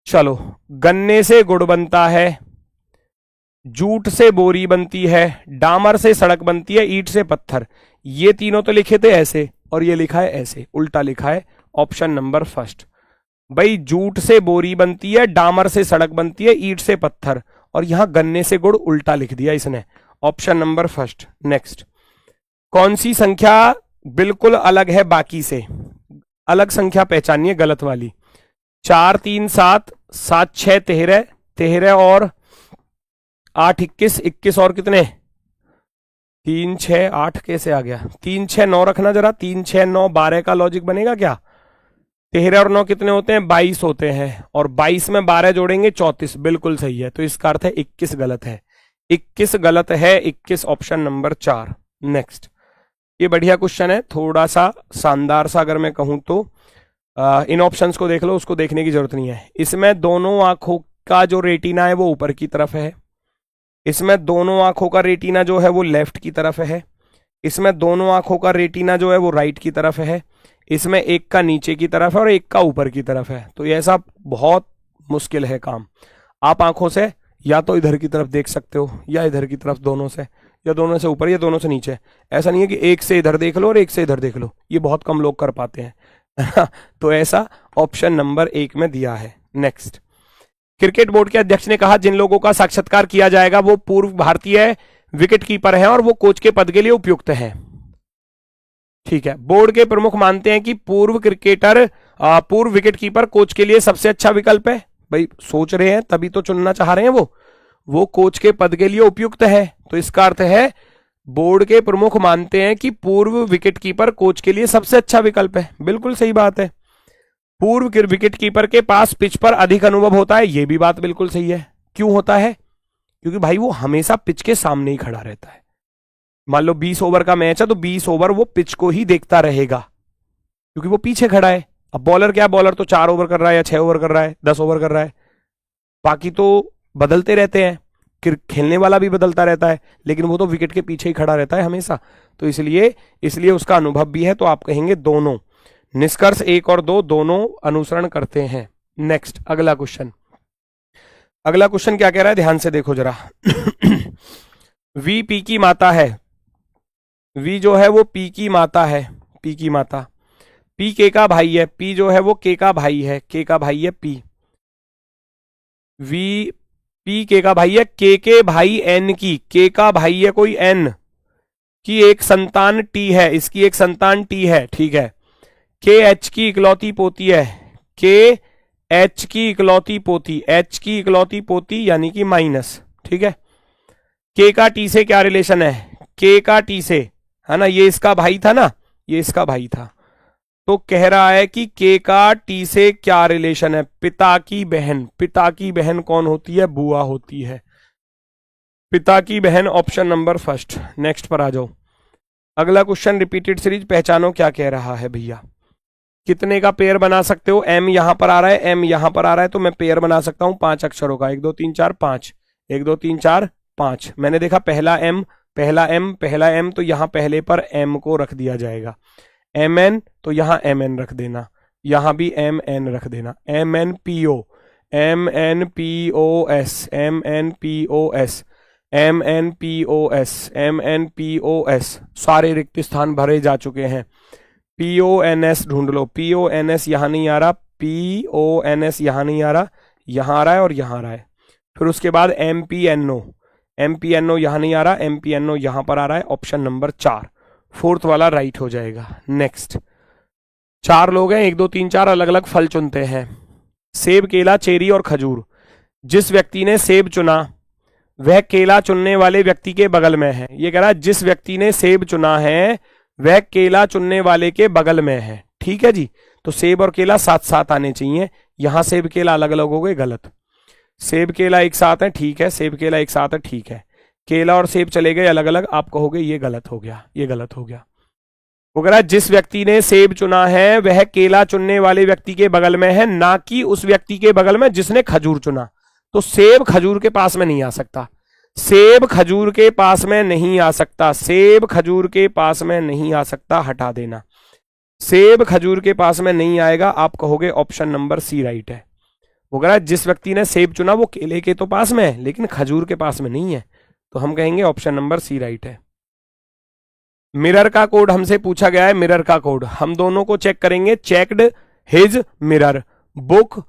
चलो, गन्ने से गुड़ बनता है, जूट से बोरी बनती है, डामर से सड़क बनती है, ईंट से पत्थर। ये तीनों तो लिखे थे ऐसे और ये लिखा है ऐसे, उल्टा लिखा है। ऑप्शन नंबर फर्स्ट भाई, जूट से बोरी बनती है, डामर से सड़क बनती है, ईंट से पत्थर, और यहां गन्ने से गुड़ उल्टा लिख दिया इसने। Option number first. नेक्स्ट, कौन सी संख्या बिल्कुल अलग है बाकी से, अलग संख्या पहचानिए गलत वाली। 4 3 7, 7 6 13, 13 और 8 21, 21 और कितने 3 6 8 कैसे आ गया, 3 6 9 रखना जरा, 3 6 9 12 का लॉजिक बनेगा क्या। 13 और 9 कितने होते हैं, 22 होते हैं, और 22 में 12 जोड़ेंगे 34, बिल्कुल सही है। तो इसका अर्थ है 21 गलत है, 21 गलत है, 21 ऑप्शन नंबर 4। नेक्स्ट, ये बढ़िया क्वेश्चन है, थोड़ा सा शानदार सा अगर मैं कहूं तो। इन ऑप्शंस को देख लो, उसको देखने की जरूरत नहीं है। इसमें दोनों आंखों का जो रेटिना है वो ऊपर की तरफ है, इसमें दोनों आंखों का रेटिना जो है वो लेफ्ट की तरफ है, इसमें दोनों आंखों का रेटिना जो है वो राइट की तरफ है, इसमें एक का नीचे की तरफ है और एक का ऊपर की तरफ है। तो ये ऐसा बहुत मुश्किल है काम। आप आंखों से या तो इधर की तरफ देख सकते हो या इधर की तरफ, दोनों से, या दोनों से ऊपर या दोनों से नीचे। ऐसा नहीं है कि एक से इधर देख लो और एक से इधर देख लो, ये बहुत कम लोग कर पाते हैं। तो ऐसा ऑप्शन नंबर 1 में दिया है। नेक्स्ट, क्रिकेट बोर्ड के अध्यक्ष ने कहा जिन लोगों का साक्षात्कार किया जाएगा वो पूर्व भारतीय विकेट कीपर हैं और वो कोच के पद के लिए उपयुक्त हैं। ठीक है, बोर्ड के प्रमुख मानते हैं कि पूर्व विकेट कीपर कोच के लिए सबसे अच्छा विकल्प है। भाई सोच रहे हैं तभी तो चुनना चाह रहे हैं, वो कोच के पद के लिए उपयुक्त है। तो इसका अर्थ है बोर्ड के प्रमुख मानते हैं कि पूर्व विकेट कीपर कोच के लिए सबसे अच्छा विकल्प है। बिल्कुल सही बात है। पूर्व विकेट कीपर के पास पिच पर अधिक अनुभव होता है, यह भी बात बिल्कुल सही है। क्यों होता है? क्योंकि भाई वो हमेशा पिच के सामने ही खड़ा रहता है। मान लो 20 ओवर का मैच है तो 20 ओवर वो पिच को ही देखता रहेगा क्योंकि वो पीछे खड़ा है। अब बॉलर क्या, बॉलर तो 4 ओवर कर रहा है या 6 ओवर कर रहा है, 10 ओवर कर रहा है, बाकी तो बदलते रहते हैं, खेलने वाला भी बदलता रहता है, लेकिन वो तो विकेट के पीछे ही खड़ा रहता है हमेशा। तो इसलिए उसका अनुभव भी है। तो आप कहेंगे दोनों। निष्कर्ष 1 और 2 दोनों अनुसरण करते हैं। नेक्स्ट, अगला क्वेश्चन क्या कह रहा है, ध्यान से देखो जरा। वी पी की माता है, वी जो है वो पी की माता है, पी की माता, पी के का भाई है, पी जो है वो के का भाई है, के का भाई है पी, वी पी के का भाई है, के भाई एन की, के का भाई है कोई एन की एक संतान टी है, इसकी एक संतान टी है। ठीक है, के एच की इकलौती पोती है, के एच की इकलौती पोती, एच की इकलौती पोती यानी कि माइनस। ठीक है, के का टी से क्या रिलेशन है, के का टी से, है ना, ये इसका भाई था ना, ये इसका भाई था। तो कह रहा है कि के का टी से क्या रिलेशन है, पिता की बहन। पिता की बहन कौन होती है, बुआ होती है, पिता की बहन, ऑप्शन नंबर फर्स्ट। नेक्स्ट पर आ जाओ। अगला क्वेश्चन, रिपीटेड सीरीज पहचानो क्या कह रहा है भैया। कितने का पेयर बना सकते हो, एम यहां पर आ रहा है, एम यहां पर आ रहा है, तो मैं पेयर बना सकता हूं 5 अक्षरों का, 1 2 3 4 5, 1 2 3 4 5। मैंने देखा पहला एम, पहला एम, पहला एम, तो यहां पहले पर एम को रख दिया जाएगा। एम एन, तो यहां एम एन रख देना, यहां भी एम एन रख देना। M N P O, M N P O S, M N P O S, M N P O S, M N P O S. सारे रिक्त स्थान भरे जा चुके हैं। पी ओ एन एस ढूंढ लो, पी ओ एन एस यहां नहीं आ रहा, पी ओ एन एस यहां नहीं आ रहा, यहां आ रहा है और यहां आ रहा है। फिर उसके बाद M P N O, M P N O यहां नहीं आ रहा, एम पी एन ओ यहां पर आ रहा है, ऑप्शन नंबर 4, फोर्थ वाला राइट हो जाएगा। नेक्स्ट, 4 लोग हैं, 1 2 3 4 अलग अलग फल चुनते हैं, सेब, केला, चेरी और खजूर। जिस व्यक्ति ने सेब चुना वह केला चुनने वाले व्यक्ति के बगल में है। ये कह रहा है जिस व्यक्ति ने सेब चुना है वह केला चुनने वाले के बगल में है। ठीक है जी, तो सेब और केला साथ साथ आने चाहिए, यहां सेब केला अलग अलग हो गए, गलत। सेब केला एक साथ है, ठीक है, सेब केला एक साथ है, ठीक है, केला और सेब चले गए अलग अलग, आप कहोगे ये गलत हो गया, ये गलत हो गया। वो कह रहा है जिस व्यक्ति ने सेब चुना है वह केला चुनने वाले व्यक्ति के बगल में है, ना कि उस व्यक्ति के बगल में जिसने खजूर चुना। तो सेब खजूर के पास में नहीं आ सकता, सेब खजूर के पास में नहीं आ सकता, सेब खजूर के पास में नहीं आ सकता, हटा देना, सेब खजूर के पास में नहीं आएगा। आप कहोगे ऑप्शन नंबर सी राइट है। वो कह रहा है जिस व्यक्ति ने सेब चुना वो केले के तो पास में है लेकिन खजूर के पास में नहीं है, तो हम कहेंगे ऑप्शन नंबर सी राइट है। मिरर का कोड हमसे पूछा गया है, मिरर का कोड हम दोनों को चेक करेंगे। चेक्ड हिज मिरर, बुक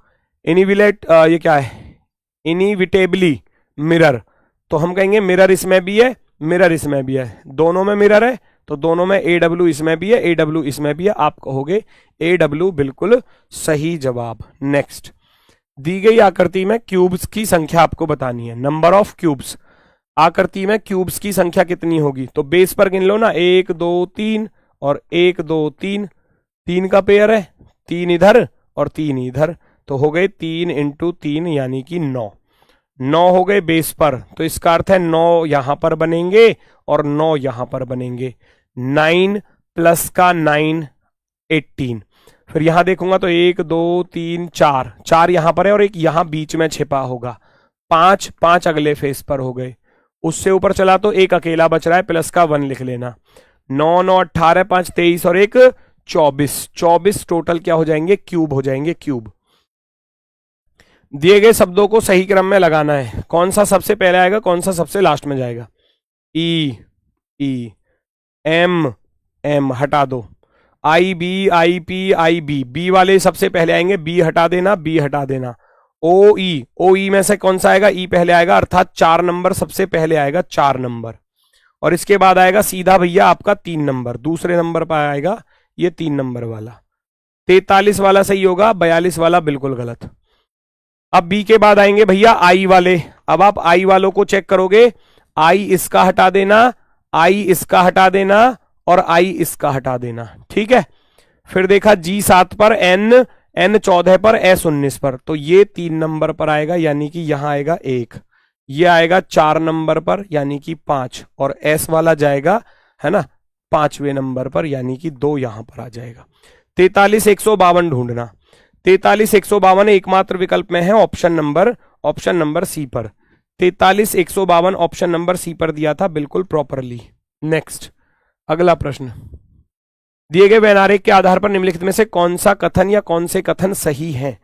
इनिविलेट, ये क्या है, इनिविटेबली मिरर, तो हम कहेंगे मिरर इसमें भी है, मिरर इसमें भी है, दोनों में मिरर है, तो दोनों में AW इसमें भी है, AW इसमें भी है, आप कहोगे AW बिल्कुल सही जवाब। नेक्स्ट, दी गई आकृति में क्यूब्स की संख्या आपको बतानी है, नंबर ऑफ क्यूब्स। आकृति में क्यूब्स की संख्या कितनी होगी, तो बेस पर गिन लो ना, 1 2 3 और 1 2 3, 3 का पेयर है, 3 इधर और 3 इधर, तो हो गए 3 × 3 यानी कि 9, 9 हो गए बेस पर। तो इसका अर्थ है 9 यहां पर बनेंगे और 9 यहां पर बनेंगे, 9 प्लस का 9 18। फिर यहां देखूंगा तो 1 2 3 4, 4 यहां पर है और एक यहां बीच में छिपा होगा, 5 5 अगले फेस पर हो गए। उससे ऊपर चला तो एक अकेला बच रहा है, प्लस का 1 लिख लेना, 9 9 18, 5 23 और 1 24, 24 टोटल क्या हो जाएंगे, क्यूब हो जाएंगे, क्यूब। दिए गए शब्दों को सही क्रम में लगाना है, कौन सा सबसे पहले आएगा, कौन सा सबसे लास्ट में जाएगा। ई ई, एम एम हटा दो, I B, I P, I B, B वाले सबसे पहले आएंगे, बी हटा देना, बी हटा देना। ओ ई, ओ ई में से कौन सा आएगा? ई पहले आएगा, अर्थात 4 नंबर सबसे पहले आएगा, 4 नंबर। और इसके बाद आएगा सीधा भैया आपका 3 नंबर, दूसरे नंबर पर आएगा ये 3 नंबर वाला। 43 वाला सही होगा, 42 वाला बिल्कुल गलत। अब बी के बाद आएंगे भैया आई वाले। अब आप आई वालों को चेक करोगे, आई इसका हटा देना, आई इसका हटा देना और आई इसका हटा देना, ठीक है। फिर देखा जी 7 पर, एन 14 पर, एस 19 पर, तो ये 3 नंबर पर आएगा, यानी कि यहां आएगा 1। ये आएगा 4 नंबर पर, यानी कि 5, और एस वाला जाएगा, है ना, 5वें नंबर पर, यानी कि 2 यहां पर आ जाएगा। 43 152 ढूंढना। 43 152 एकमात्र विकल्प में है ऑप्शन नंबर सी पर। 43 152 ऑप्शन नंबर सी पर दिया था, बिल्कुल प्रॉपरली। नेक्स्ट अगला प्रश्न, दिए गए व्यवहारिक के आधार पर निम्नलिखित में से कौन सा कथन या कौन से कथन सही है?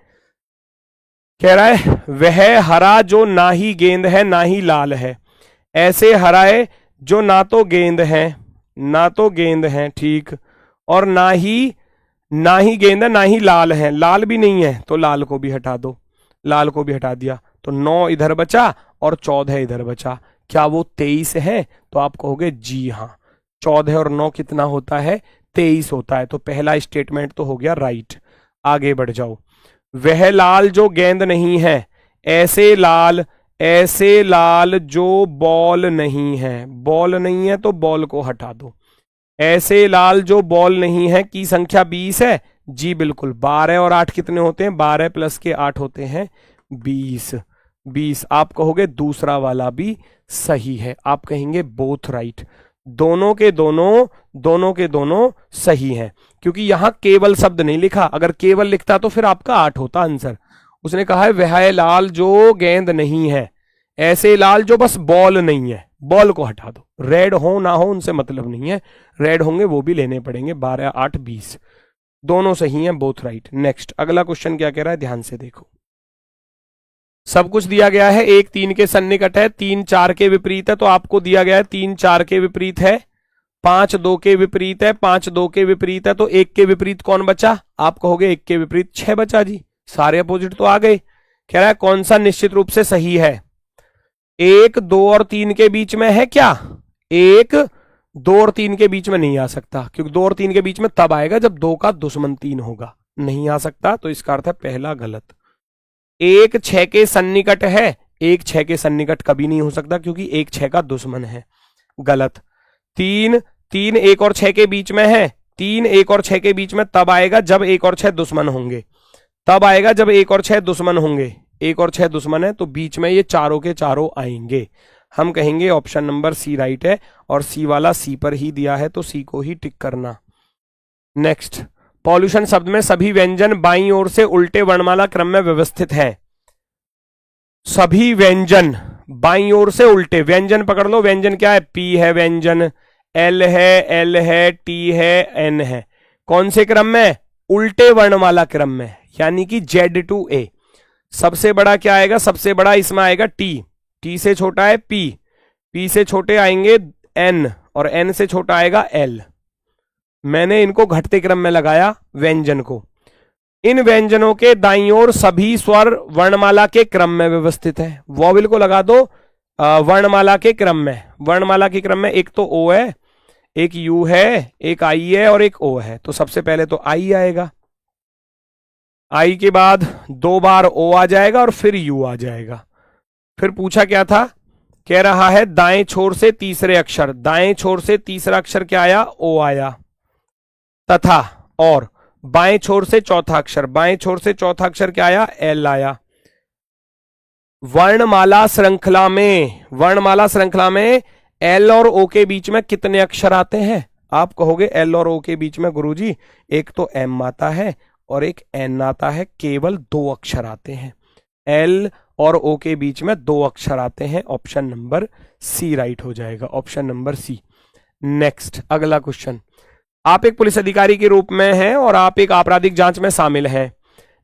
कह रहा है वह हरा जो ना ही गेंद है ना ही लाल है, ऐसे हरा है जो ना तो गेंद है, ठीक, और ना ही गेंद है ना ही लाल है, लाल भी नहीं है तो लाल को भी हटा दो, लाल को भी हटा दिया, तो 9 इधर बचा और 14 इधर बचा। क्या वो 23 है? तो आप कहोगे जी हाँ, 14 और 9 कितना होता है? 23 होता है। तो पहला स्टेटमेंट तो हो गया राइट। आगे बढ़ जाओ। वह लाल जो गेंद नहीं है, ऐसे लाल जो बॉल नहीं है, बॉल नहीं है तो बॉल को हटा दो। ऐसे लाल जो बॉल नहीं है की संख्या 20 है, जी बिल्कुल। 12 और 8 कितने होते हैं? 12 प्लस के 8 होते हैं 20। आप कहोगे दूसरा वाला भी सही है, आप कहेंगे बोथ राइट, दोनों के दोनों सही हैं, क्योंकि यहां केवल शब्द नहीं लिखा। अगर केवल लिखता तो फिर आपका 8 होता आंसर। उसने कहा है वह लाल जो गेंद नहीं है, ऐसे लाल जो बस बॉल नहीं है, बॉल को हटा दो। रेड हो ना हो उनसे मतलब नहीं है, रेड होंगे वो भी लेने पड़ेंगे। 12 8 20 दोनों सही हैं, बोथ राइट। नेक्स्ट अगला क्वेश्चन क्या कह रहा है, ध्यान से देखो। सब कुछ दिया गया है, 1 3 के सन्निकट है, 3 4 के विपरीत है, तो आपको दिया गया है 3 4 के विपरीत है, 5 2 के विपरीत है, 5 2 के विपरीत है, तो 1 के विपरीत कौन बचा? आप कहोगे 1 के विपरीत 6 बचा जी, सारे अपोजिट तो आ गए। कह रहा है कौन सा निश्चित रूप से सही है? 1 2 और 3 के बीच में है क्या? 1 2 और 3 के बीच में नहीं आ सकता, क्योंकि 2 और 3 के बीच में तब आएगा जब 2 का दुश्मन 3 होगा, नहीं आ सकता, तो इसका अर्थ है पहला गलत। 1 6 के सन्निकट है, 1 6 के सन्निकट कभी नहीं हो सकता, क्योंकि 1 6 का दुश्मन है, गलत। 3 1 और 6 के बीच में है, 3 1 और 6 के बीच में तब आएगा जब 1 और 6 दुश्मन होंगे, तब आएगा जब 1 और 6 दुश्मन होंगे। 1 और 6 दुश्मन है तो बीच में ये चारों के चारों आएंगे। हम कहेंगे ऑप्शन नंबर सी राइट है, और सी वाला सी पर ही दिया है तो सी को ही टिक करना। नेक्स्ट, पॉल्यूशन शब्द में सभी व्यंजन बाईं ओर से उल्टे वर्णमाला क्रम में व्यवस्थित हैं। सभी व्यंजन बाईं ओर से उल्टे, व्यंजन पकड़ लो, व्यंजन क्या है? पी है व्यंजन, एल है, टी है, एन है। कौन से क्रम में? उल्टे वर्णमाला क्रम में, यानी कि Z to A। सबसे बड़ा क्या आएगा? सबसे बड़ा इसमें आएगा टी से छोटा है पी से छोटे आएंगे N, और N से छोटा आएगा L। मैंने इनको घटते क्रम में लगाया व्यंजन को। इन व्यंजनों के दाईं ओर सभी स्वर वर्णमाला के क्रम में व्यवस्थित है। वॉवेल को लगा दो वर्णमाला के क्रम में। वर्णमाला के क्रम में एक तो O है, एक U है, एक I है और एक O है, तो सबसे पहले तो I आएगा, I के बाद 2 बार O आ जाएगा और फिर U आ जाएगा। फिर पूछा क्या था? कह रहा है दाएं छोर से तीसरे अक्षर, दाएं छोर से तीसरा अक्षर क्या आया? O आया, तथा और बाएं छोर से चौथा अक्षर, बाएं छोर से चौथा अक्षर क्या आया? L आया। वर्णमाला श्रृंखला में L और O के बीच में कितने अक्षर आते हैं? आप कहोगे L और O के बीच में गुरुजी एक तो M आता है और एक N आता है, केवल 2 अक्षर आते हैं। L और O के बीच में 2 अक्षर आते हैं। ऑप्शन नंबर सी राइट हो जाएगा, ऑप्शन नंबर सी। नेक्स्ट अगला क्वेश्चन, आप एक पुलिस अधिकारी के रूप में हैं और आप एक आपराधिक जांच में शामिल हैं।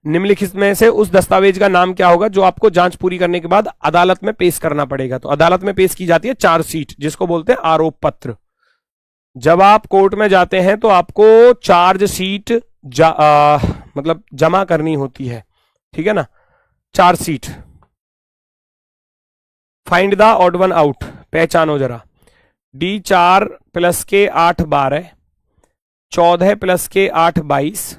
निम्नलिखित में से उस दस्तावेज का नाम क्या होगा जो आपको जांच पूरी करने के बाद अदालत में पेश करना पड़ेगा? तो अदालत में पेश की जाती है चार्जशीट, जिसको बोलते हैं आरोप पत्र। जब आप कोर्ट में जाते हैं तो आपको चार्ज शीट मतलब जमा करनी होती है, ठीक है ना, charge sheet. Find the odd one out, पहचानो जरा। डी 4 प्लस के 8 12, 14 प्लस के 8 22,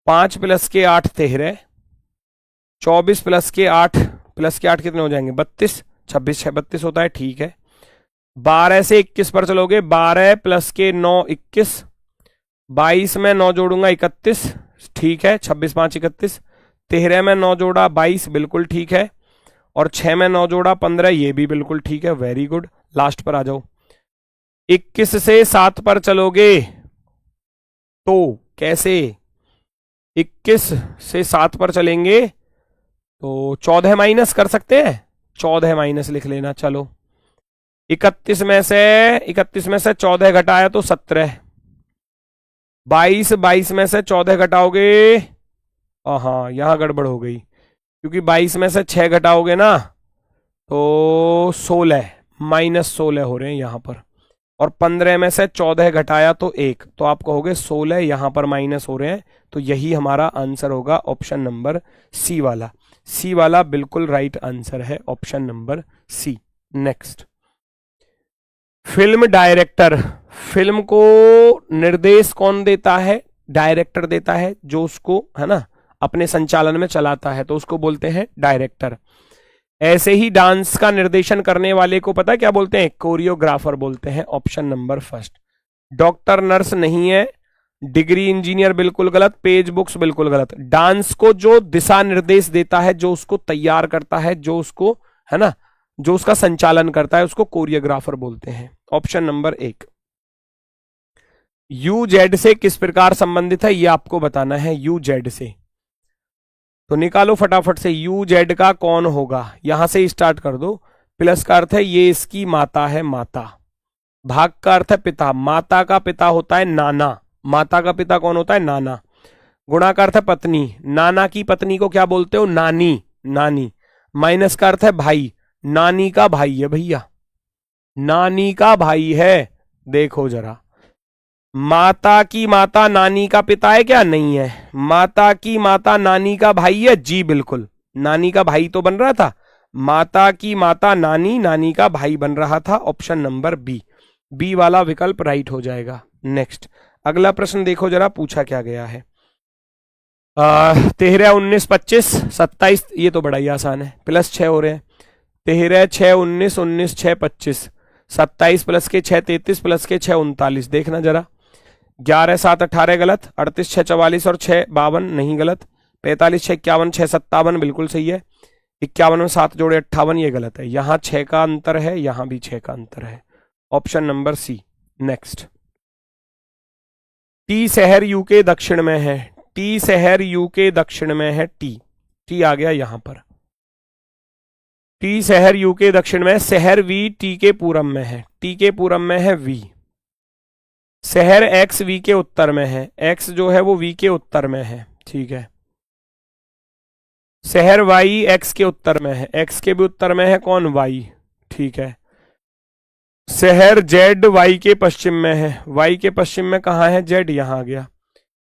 5 प्लस के 8 13, 24 प्लस के 8 कितने हो जाएंगे 32, 26 32 होता है, ठीक है। 12 से 21 पर चलोगे, 12 प्लस के 9 21, 22 में 9 जोड़ूंगा 31, ठीक है, 26 5 31, 13 में 9 जोड़ा 22, बिल्कुल ठीक है, और 6 में 9 जोड़ा 15, ये भी बिल्कुल ठीक है, वेरी गुड। लास्ट पर आ जाओ। 21 से 7 पर चलोगे तो कैसे, 21 से 7 पर चलेंगे तो 14 माइनस कर सकते हैं, 14 माइनस लिख लेना। चलो 31 में से 14 घटाया तो 17, 22 में से 14 घटाओगे, हाँ यहां गड़बड़ हो गई, क्योंकि 22 में से 6 घटाओगे ना तो 16, -16 हो रहे हैं यहां पर, और 15 में से 14 घटाया तो 1, तो आप कहोगे 16 यहां पर माइनस हो रहे हैं, तो यही हमारा आंसर होगा ऑप्शन नंबर सी वाला। सी वाला बिल्कुल राइट आंसर है, option number C. Next, film director, film को निर्देश कौन देता है, डायरेक्टर देता है, जो उसको है ना अपने संचालन में चलाता है, तो उसको बोलते हैं डायरेक्टर। ऐसे ही डांस का निर्देशन करने वाले को पता है क्या बोलते हैं, कोरियोग्राफर बोलते हैं, option number first. Doctor nurse नहीं है, डिग्री इंजीनियर बिल्कुल गलत, पेज बुक्स बिल्कुल गलत। डांस को जो दिशा निर्देश देता है, जो उसको तैयार करता है, जो उसको है ना, जो उसका संचालन करता है, उसको कोरियोग्राफर बोलते हैं, ऑप्शन नंबर 1। यू जेड से किस प्रकार संबंधित है, ये आपको बताना है। यू जेड से तो निकालो फटाफट से, यू जेड का कौन होगा, यहां से स्टार्ट कर दो। प्लस का अर्थ है ये इसकी माता है, माता। भाग का अर्थ है पिता, माता का पिता होता है नाना, माता का पिता कौन होता है, नाना। गुणा का अर्थ है पत्नी, नाना की पत्नी को क्या बोलते हो, नानी, नानी। माइनस का अर्थ है भाई, नानी का भाई है भैया, नानी का भाई है। देखो जरा, माता की माता नानी का पिता है क्या, नहीं है। माता की माता नानी का भाई है, जी बिल्कुल, नानी का भाई तो बन रहा था, माता की माता नानी, नानी का भाई बन रहा था, ऑप्शन नंबर बी, बी वाला विकल्प राइट हो जाएगा। नेक्स्ट, अगला प्रश्न देखो जरा, पूछा क्या गया है। 13 19 25 27, ये तो बड़ा ही आसान है, प्लस 6 हो रहे हैं। 13 6 19, 19 6 25, 27 प्लस के 6 33, प्लस के 6 39, देखना जरा। 11 7 18 गलत, 38 6 44 और 6 52 नहीं गलत, 45 6 51 6 57 बिल्कुल सही है, 51 में 7 जोड़े 58, ये गलत है। यहां 6 का अंतर है, यहां भी 6 का अंतर है, option number C. Next, T शहर यू के दक्षिण में है, टी शहर यू के दक्षिण में है, टी आ गया यहां पर, टी शहर यू के दक्षिण में, शहर वी टी के पूरब में है, टी के पूरब में है वी। शहर एक्स वी के उत्तर में है, एक्स जो है वो वी के उत्तर में है, ठीक है। शहर वाई एक्स के उत्तर में है, एक्स के भी उत्तर में है कौन, वाई, ठीक है। शहर जेड वाई के पश्चिम में है, वाई के पश्चिम में कहां है, जेड, यहां आ गया।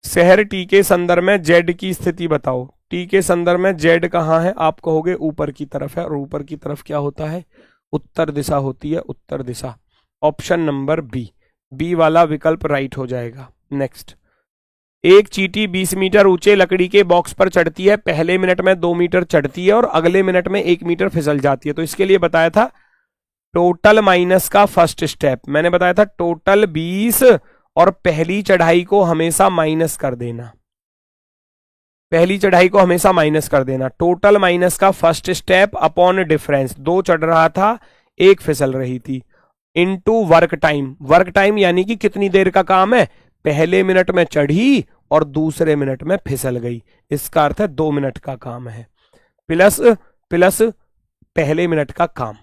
शहर टी के संदर्भ में जेड की स्थिति बताओ, टी के संदर्भ में जेड कहां है, आप कहोगे ऊपर की तरफ है, और ऊपर की तरफ क्या होता है, उत्तर दिशा होती है, उत्तर दिशा, ऑप्शन नंबर बी, बी वाला विकल्प राइट हो जाएगा। नेक्स्ट, एक चींटी 20 मीटर ऊंचे लकड़ी के बॉक्स पर चढ़ती है, पहले मिनट में 2 मीटर चढ़ती है और अगले मिनट में 1 मीटर फिसल जाती है, तो इसके लिए बताया था टोटल माइनस का फर्स्ट स्टेप, मैंने बताया था टोटल 20 और पहली चढ़ाई को हमेशा माइनस कर देना, पहली चढ़ाई को हमेशा माइनस कर देना। टोटल माइनस का फर्स्ट स्टेप अपॉन डिफरेंस, 2 चढ़ रहा था 1 फिसल रही थी, into work time, work time यानी कि कितनी देर का काम है, पहले मिनट में चढ़ी और दूसरे मिनट में फिसल गई, इसका अर्थ है 2 मिनट का काम है, प्लस प्लस पहले मिनट का काम,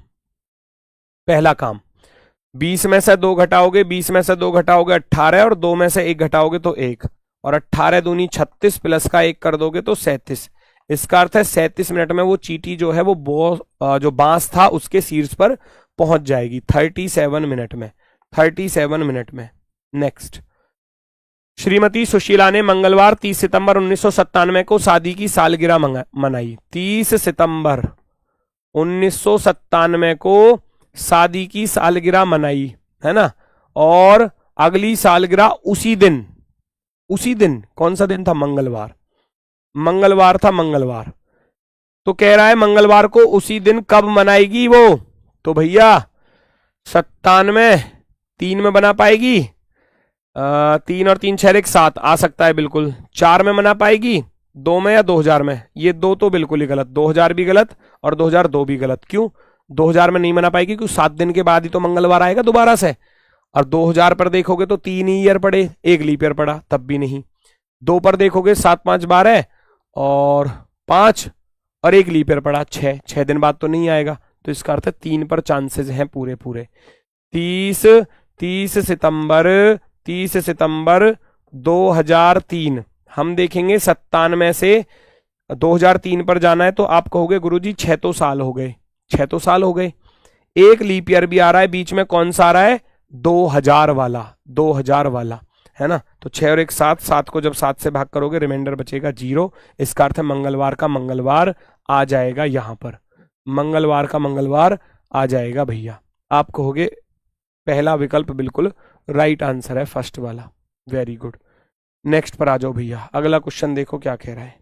पहला काम। 20 में से 2 घटाओगे, 20 में से 2 घटाओगे 18, और 2 में से 1 घटाओगे तो 1, और 18 दूनी 36, प्लस का 1 कर दोगे तो 37, इसका अर्थ है 37 मिनट में वो चींटी जो है वो जो बांस था उसके शीर्ष पर पहुंच जाएगी, 37 मिनट में, 37 मिनट में। नेक्स्ट, श्रीमती सुशीला ने मंगलवार 30 सितंबर 1997 को शादी की सालगिरह मनाई। 30 सितंबर 1997 को शादी की सालगिरह मनाई, है ना। और अगली सालगिरह उसी दिन कौन सा दिन था? मंगलवार था, मंगलवार। तो कह रहा है मंगलवार को उसी दिन कब मनाएगी वो? तो भैया 97 3 में बना पाएगी? 3 और 3 6 7 आ सकता है बिल्कुल। 4 में मना पाएगी? 2 में या 2000 में? ये 2 तो बिल्कुल ही गलत, 2000 भी गलत और 2002 भी गलत। क्यों 2000 में नहीं मना पाएगी? क्योंकि 7 दिन के बाद ही तो मंगलवार आएगा दोबारा से। और 2000 पर देखोगे तो 3 ही ईयर पड़े, 1 लीप ईयर पड़ा, तब भी नहीं। 2 पर देखोगे 7 5 12 और 5 और 1 लीप ईयर पड़ा, 6 दिन बाद तो नहीं आएगा। तो इसका अर्थ है 3 पर चांसेस हैं पूरे पूरे। 30 सितंबर 2003। हम देखेंगे 97 से 2003 पर जाना है, तो आप कहोगे गुरुजी 6 तो साल हो गए, 6 तो साल हो गए। 1 लीप ईयर भी आ रहा है बीच में, कौन सा आ रहा है? 2000 वाला, है ना। तो 6 और 1 7, 7 को जब 7 से भाग करोगे रिमाइंडर बचेगा 0। इसका अर्थ है मंगलवार का मंगलवार आ जाएगा यहां पर, मंगलवार का मंगलवार आ जाएगा भैया। आप कहोगे पहला विकल्प बिल्कुल राइट आंसर है, फर्स्ट वाला। Very good. नेक्स्ट पर आ जाओ भैया, अगला क्वेश्चन देखो क्या कह रहा है,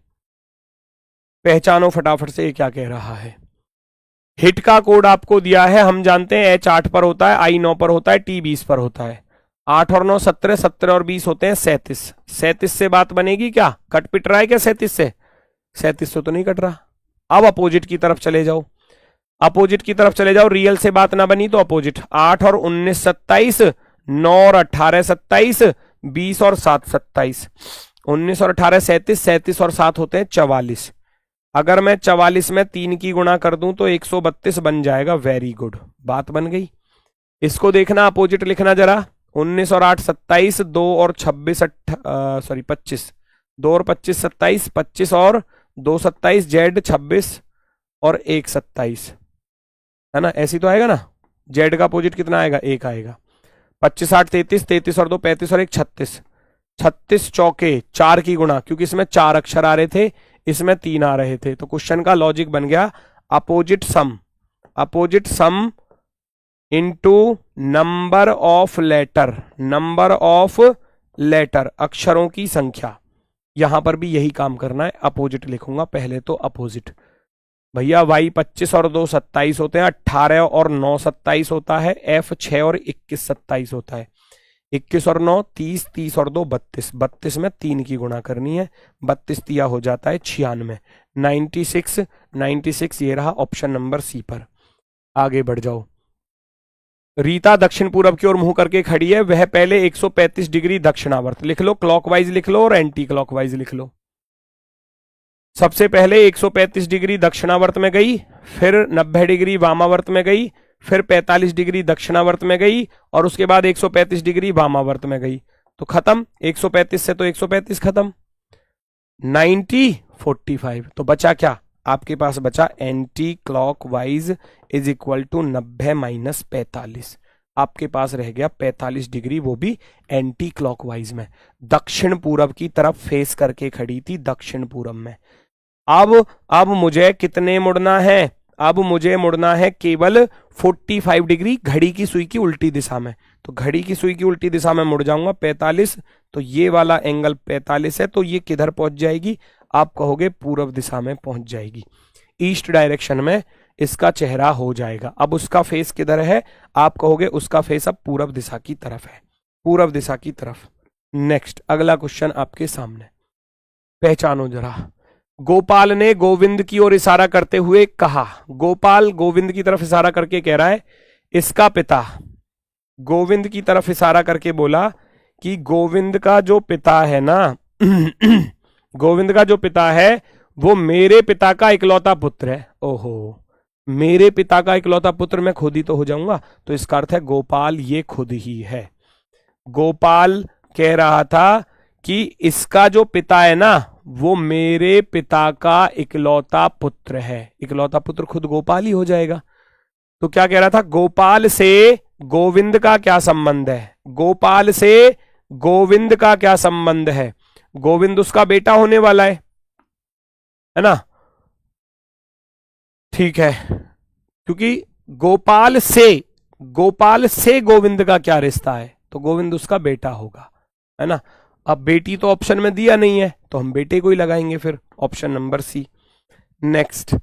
पहचानो फटाफट से ये क्या कह रहा है। हिट का कोड आपको दिया है, हम जानते हैं H 8 पर होता है, I 9 पर होता है, T 20 पर होता है। 8 और 9 17, 17 और 20 होते हैं 37। 37 से बात बनेगी क्या? कट पिट रहा है क्या 37 से? 37 से तो नहीं कट रहा। अब अपोजिट की तरफ चले जाओ, अपोजिट की तरफ चले जाओ। रियल से बात ना बनी तो अपोजिट। 8 और 19 27, 9 और 18 27, 20 और 7 27, 19 और 18 37, 37 और 7 होते हैं 44। अगर मैं 44 में 3 की गुणा कर दूं तो 132 बन जाएगा। वेरी गुड, बात बन गई। इसको देखना, अपोजिट लिखना जरा। 19 और 8 27, 2 और 26 25, 2 और 25 27, 25 और 2 27, जेड 26 और 1 27, है ना। ऐसी तो आएगा ना। जेड का अपोजिट कितना आएगा? 1 आएगा। 25 8 33, 33 और 2 35 और 1 36, 36 चौके 4 की गुणा, क्योंकि इसमें 4 अक्षर आ रहे थे, इसमें 3 आ रहे थे। तो क्वेश्चन का लॉजिक बन गया opposite sum into number of letter, अक्षरों की संख्या। यहां पर भी यही काम करना है, अपोजिट लिखूंगा पहले तो अपोजिट। भैया y 25 और 2 27 होते हैं, 18 और 9 27 होता है, f 6 और 21 27 होता है, 21 और 9 30, 30 और 2 32, 32 में 3 की गुणा करनी है, 32 तिया हो जाता है 96, 96 ये रहा ऑप्शन नंबर सी पर। आगे बढ़ जाओ। रीता दक्षिण पूर्व की ओर मुंह करके खड़ी है, वह पहले 135 डिग्री दक्षिणावर्त लिख लो, क्लॉकवाइज लिख लो और एंटी क्लॉकवाइज लिख लो। सबसे पहले 135 डिग्री दक्षिणावर्त में गई, फिर 90 डिग्री वामावर्त में गई, फिर 45 डिग्री दक्षिणावर्त में गई और उसके बाद 135 डिग्री वामावर्त में गई। तो खत्म, 135 से तो 135 खत्म, 90 45। तो बचा क्या आपके पास? बचा anti clockwise is equal to 90 minus 45। आपके पास रह गया 45 डिग्री, वो भी एंटी क्लॉकवाइज में, दक्षिण पूरब की तरफ फेस करके खड़ी थी, दक्षिण पूरब में। अब मुझे कितने मुड़ना है? अब मुझे मुड़ना है केवल 45 डिग्री घड़ी की सुई की उल्टी दिशा में। तो घड़ी की सुई की उल्टी दिशा में मुड़ जाऊंगा 45, तो ये वाला एंगल 45 है, तो ये किधर पहुंच जाएगी? आप कहोगे पूर्व दिशा में पहुंच जाएगी, ईस्ट डायरेक्शन में इसका चेहरा हो जाएगा। अब उसका फेस किधर है? आप कहोगे उसका फेस अब पूर्व दिशा की तरफ है, पूर्व दिशा की तरफ। नेक्स्ट अगला क्वेश्चन आपके सामने, पहचानो जरा। गोपाल ने गोविंद की ओर इशारा करते हुए कहा, गोपाल गोविंद की तरफ इशारा करके कह रहा है, इसका पिता गोविंद की तरफ इशारा करके बोला कि गोविंद का जो पिता है ना गोविंद का जो पिता है वो मेरे पिता का इकलौता पुत्र है। ओहो, मेरे पिता का इकलौता पुत्र, मैं खुद ही तो हो जाऊंगा। तो इसका अर्थ है गोपाल ये खुद ही है। गोपाल कह रहा था कि इसका जो पिता है ना वो मेरे पिता का इकलौता पुत्र है। इकलौता पुत्र खुद गोपाल ही हो जाएगा। तो क्या कह रहा था? गोपाल से गोविंद का क्या संबंध है, गोपाल से गोविंद का क्या संबंध है, गोविंद उसका बेटा होने वाला है ना, ठीक है, क्योंकि गोपाल से गोविंद का क्या रिश्ता है, तो गोविंद उसका बेटा होगा, है ना। अब बेटी तो ऑप्शन में दिया नहीं है तो हम बेटे को ही लगाएंगे फिर, ऑप्शन नंबर सी। नेक्स्ट,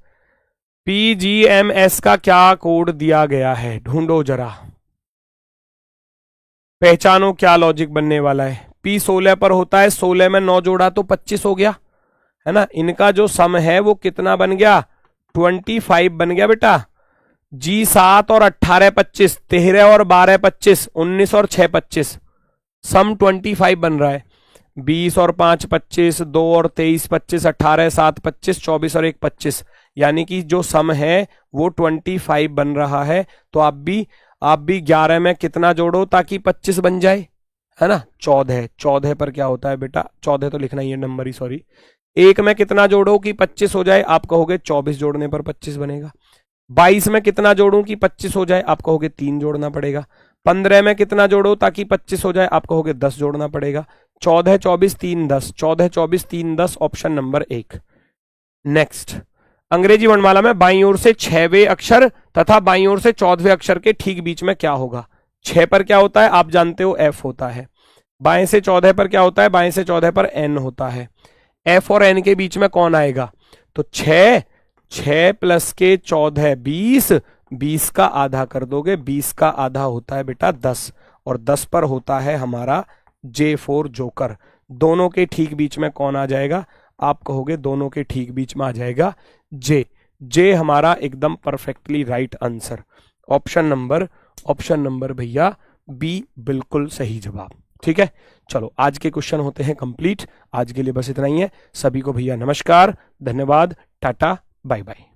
पीजीएमएस का क्या कोड दिया गया है, ढूंढो जरा, पहचानो क्या लॉजिक बनने वाला है। P 16 पर होता है, 16 में 9 जोड़ा तो 25 हो गया, है ना। इनका जो सम है वो कितना बन गया, 25 बन गया बेटा। G 7 और 18 25, 13 और 12 25, 19 और 6 25, सम 25 बन रहा है। 20 और 5 25, 2 और 23 25, 18 7 25, 24 और 1 25, यानी कि जो सम है वो 25 बन रहा है। तो आप भी 11 में कितना जोड़ो ताकि 25 बन जाए, है ना, 14। 14 पर क्या होता है बेटा, 14 तो लिखना ही है नंबर ही, सॉरी। 1 में कितना जोड़ो कि 25 हो जाए, आप कहोगे 24 जोड़ने पर 25 बनेगा। 22 में कितना जोड़ूं कि 25 हो जाए, आप कहोगे 3 जोड़ना पड़ेगा। 15 में कितना जोड़ो ताकि 25 हो जाए, आप कहोगे 10 जोड़ना पड़ेगा। 14 24 3 10, 14 24 3 10, ऑप्शन नंबर 1। नेक्स्ट, अंग्रेजी वर्णमाला में बाईं ओर से 6वें अक्षर तथा बाईं ओर से 14वें अक्षर के ठीक बीच में क्या होगा। 6 पर क्या होता है, आप जानते हो F होता है। बाएं से 14 पर क्या होता है, बाएं से 14 पर N होता है। F और N के बीच में कौन आएगा, तो 6 प्लस के 14 20, 20 का आधा कर दोगे, 20 का आधा होता है बेटा 10, और 10 पर होता है हमारा J4 जोकर। दोनों के ठीक बीच में कौन आ जाएगा, आप कहोगे दोनों के ठीक बीच में आ जाएगा जे हमारा एकदम perfectly right answer. Option number भैया बी बिल्कुल सही जवाब। ठीक है, चलो आज के क्वेश्चन होते हैं कंप्लीट। आज के लिए बस इतना ही है। सभी को भैया नमस्कार, धन्यवाद, टाटा, बाय बाय।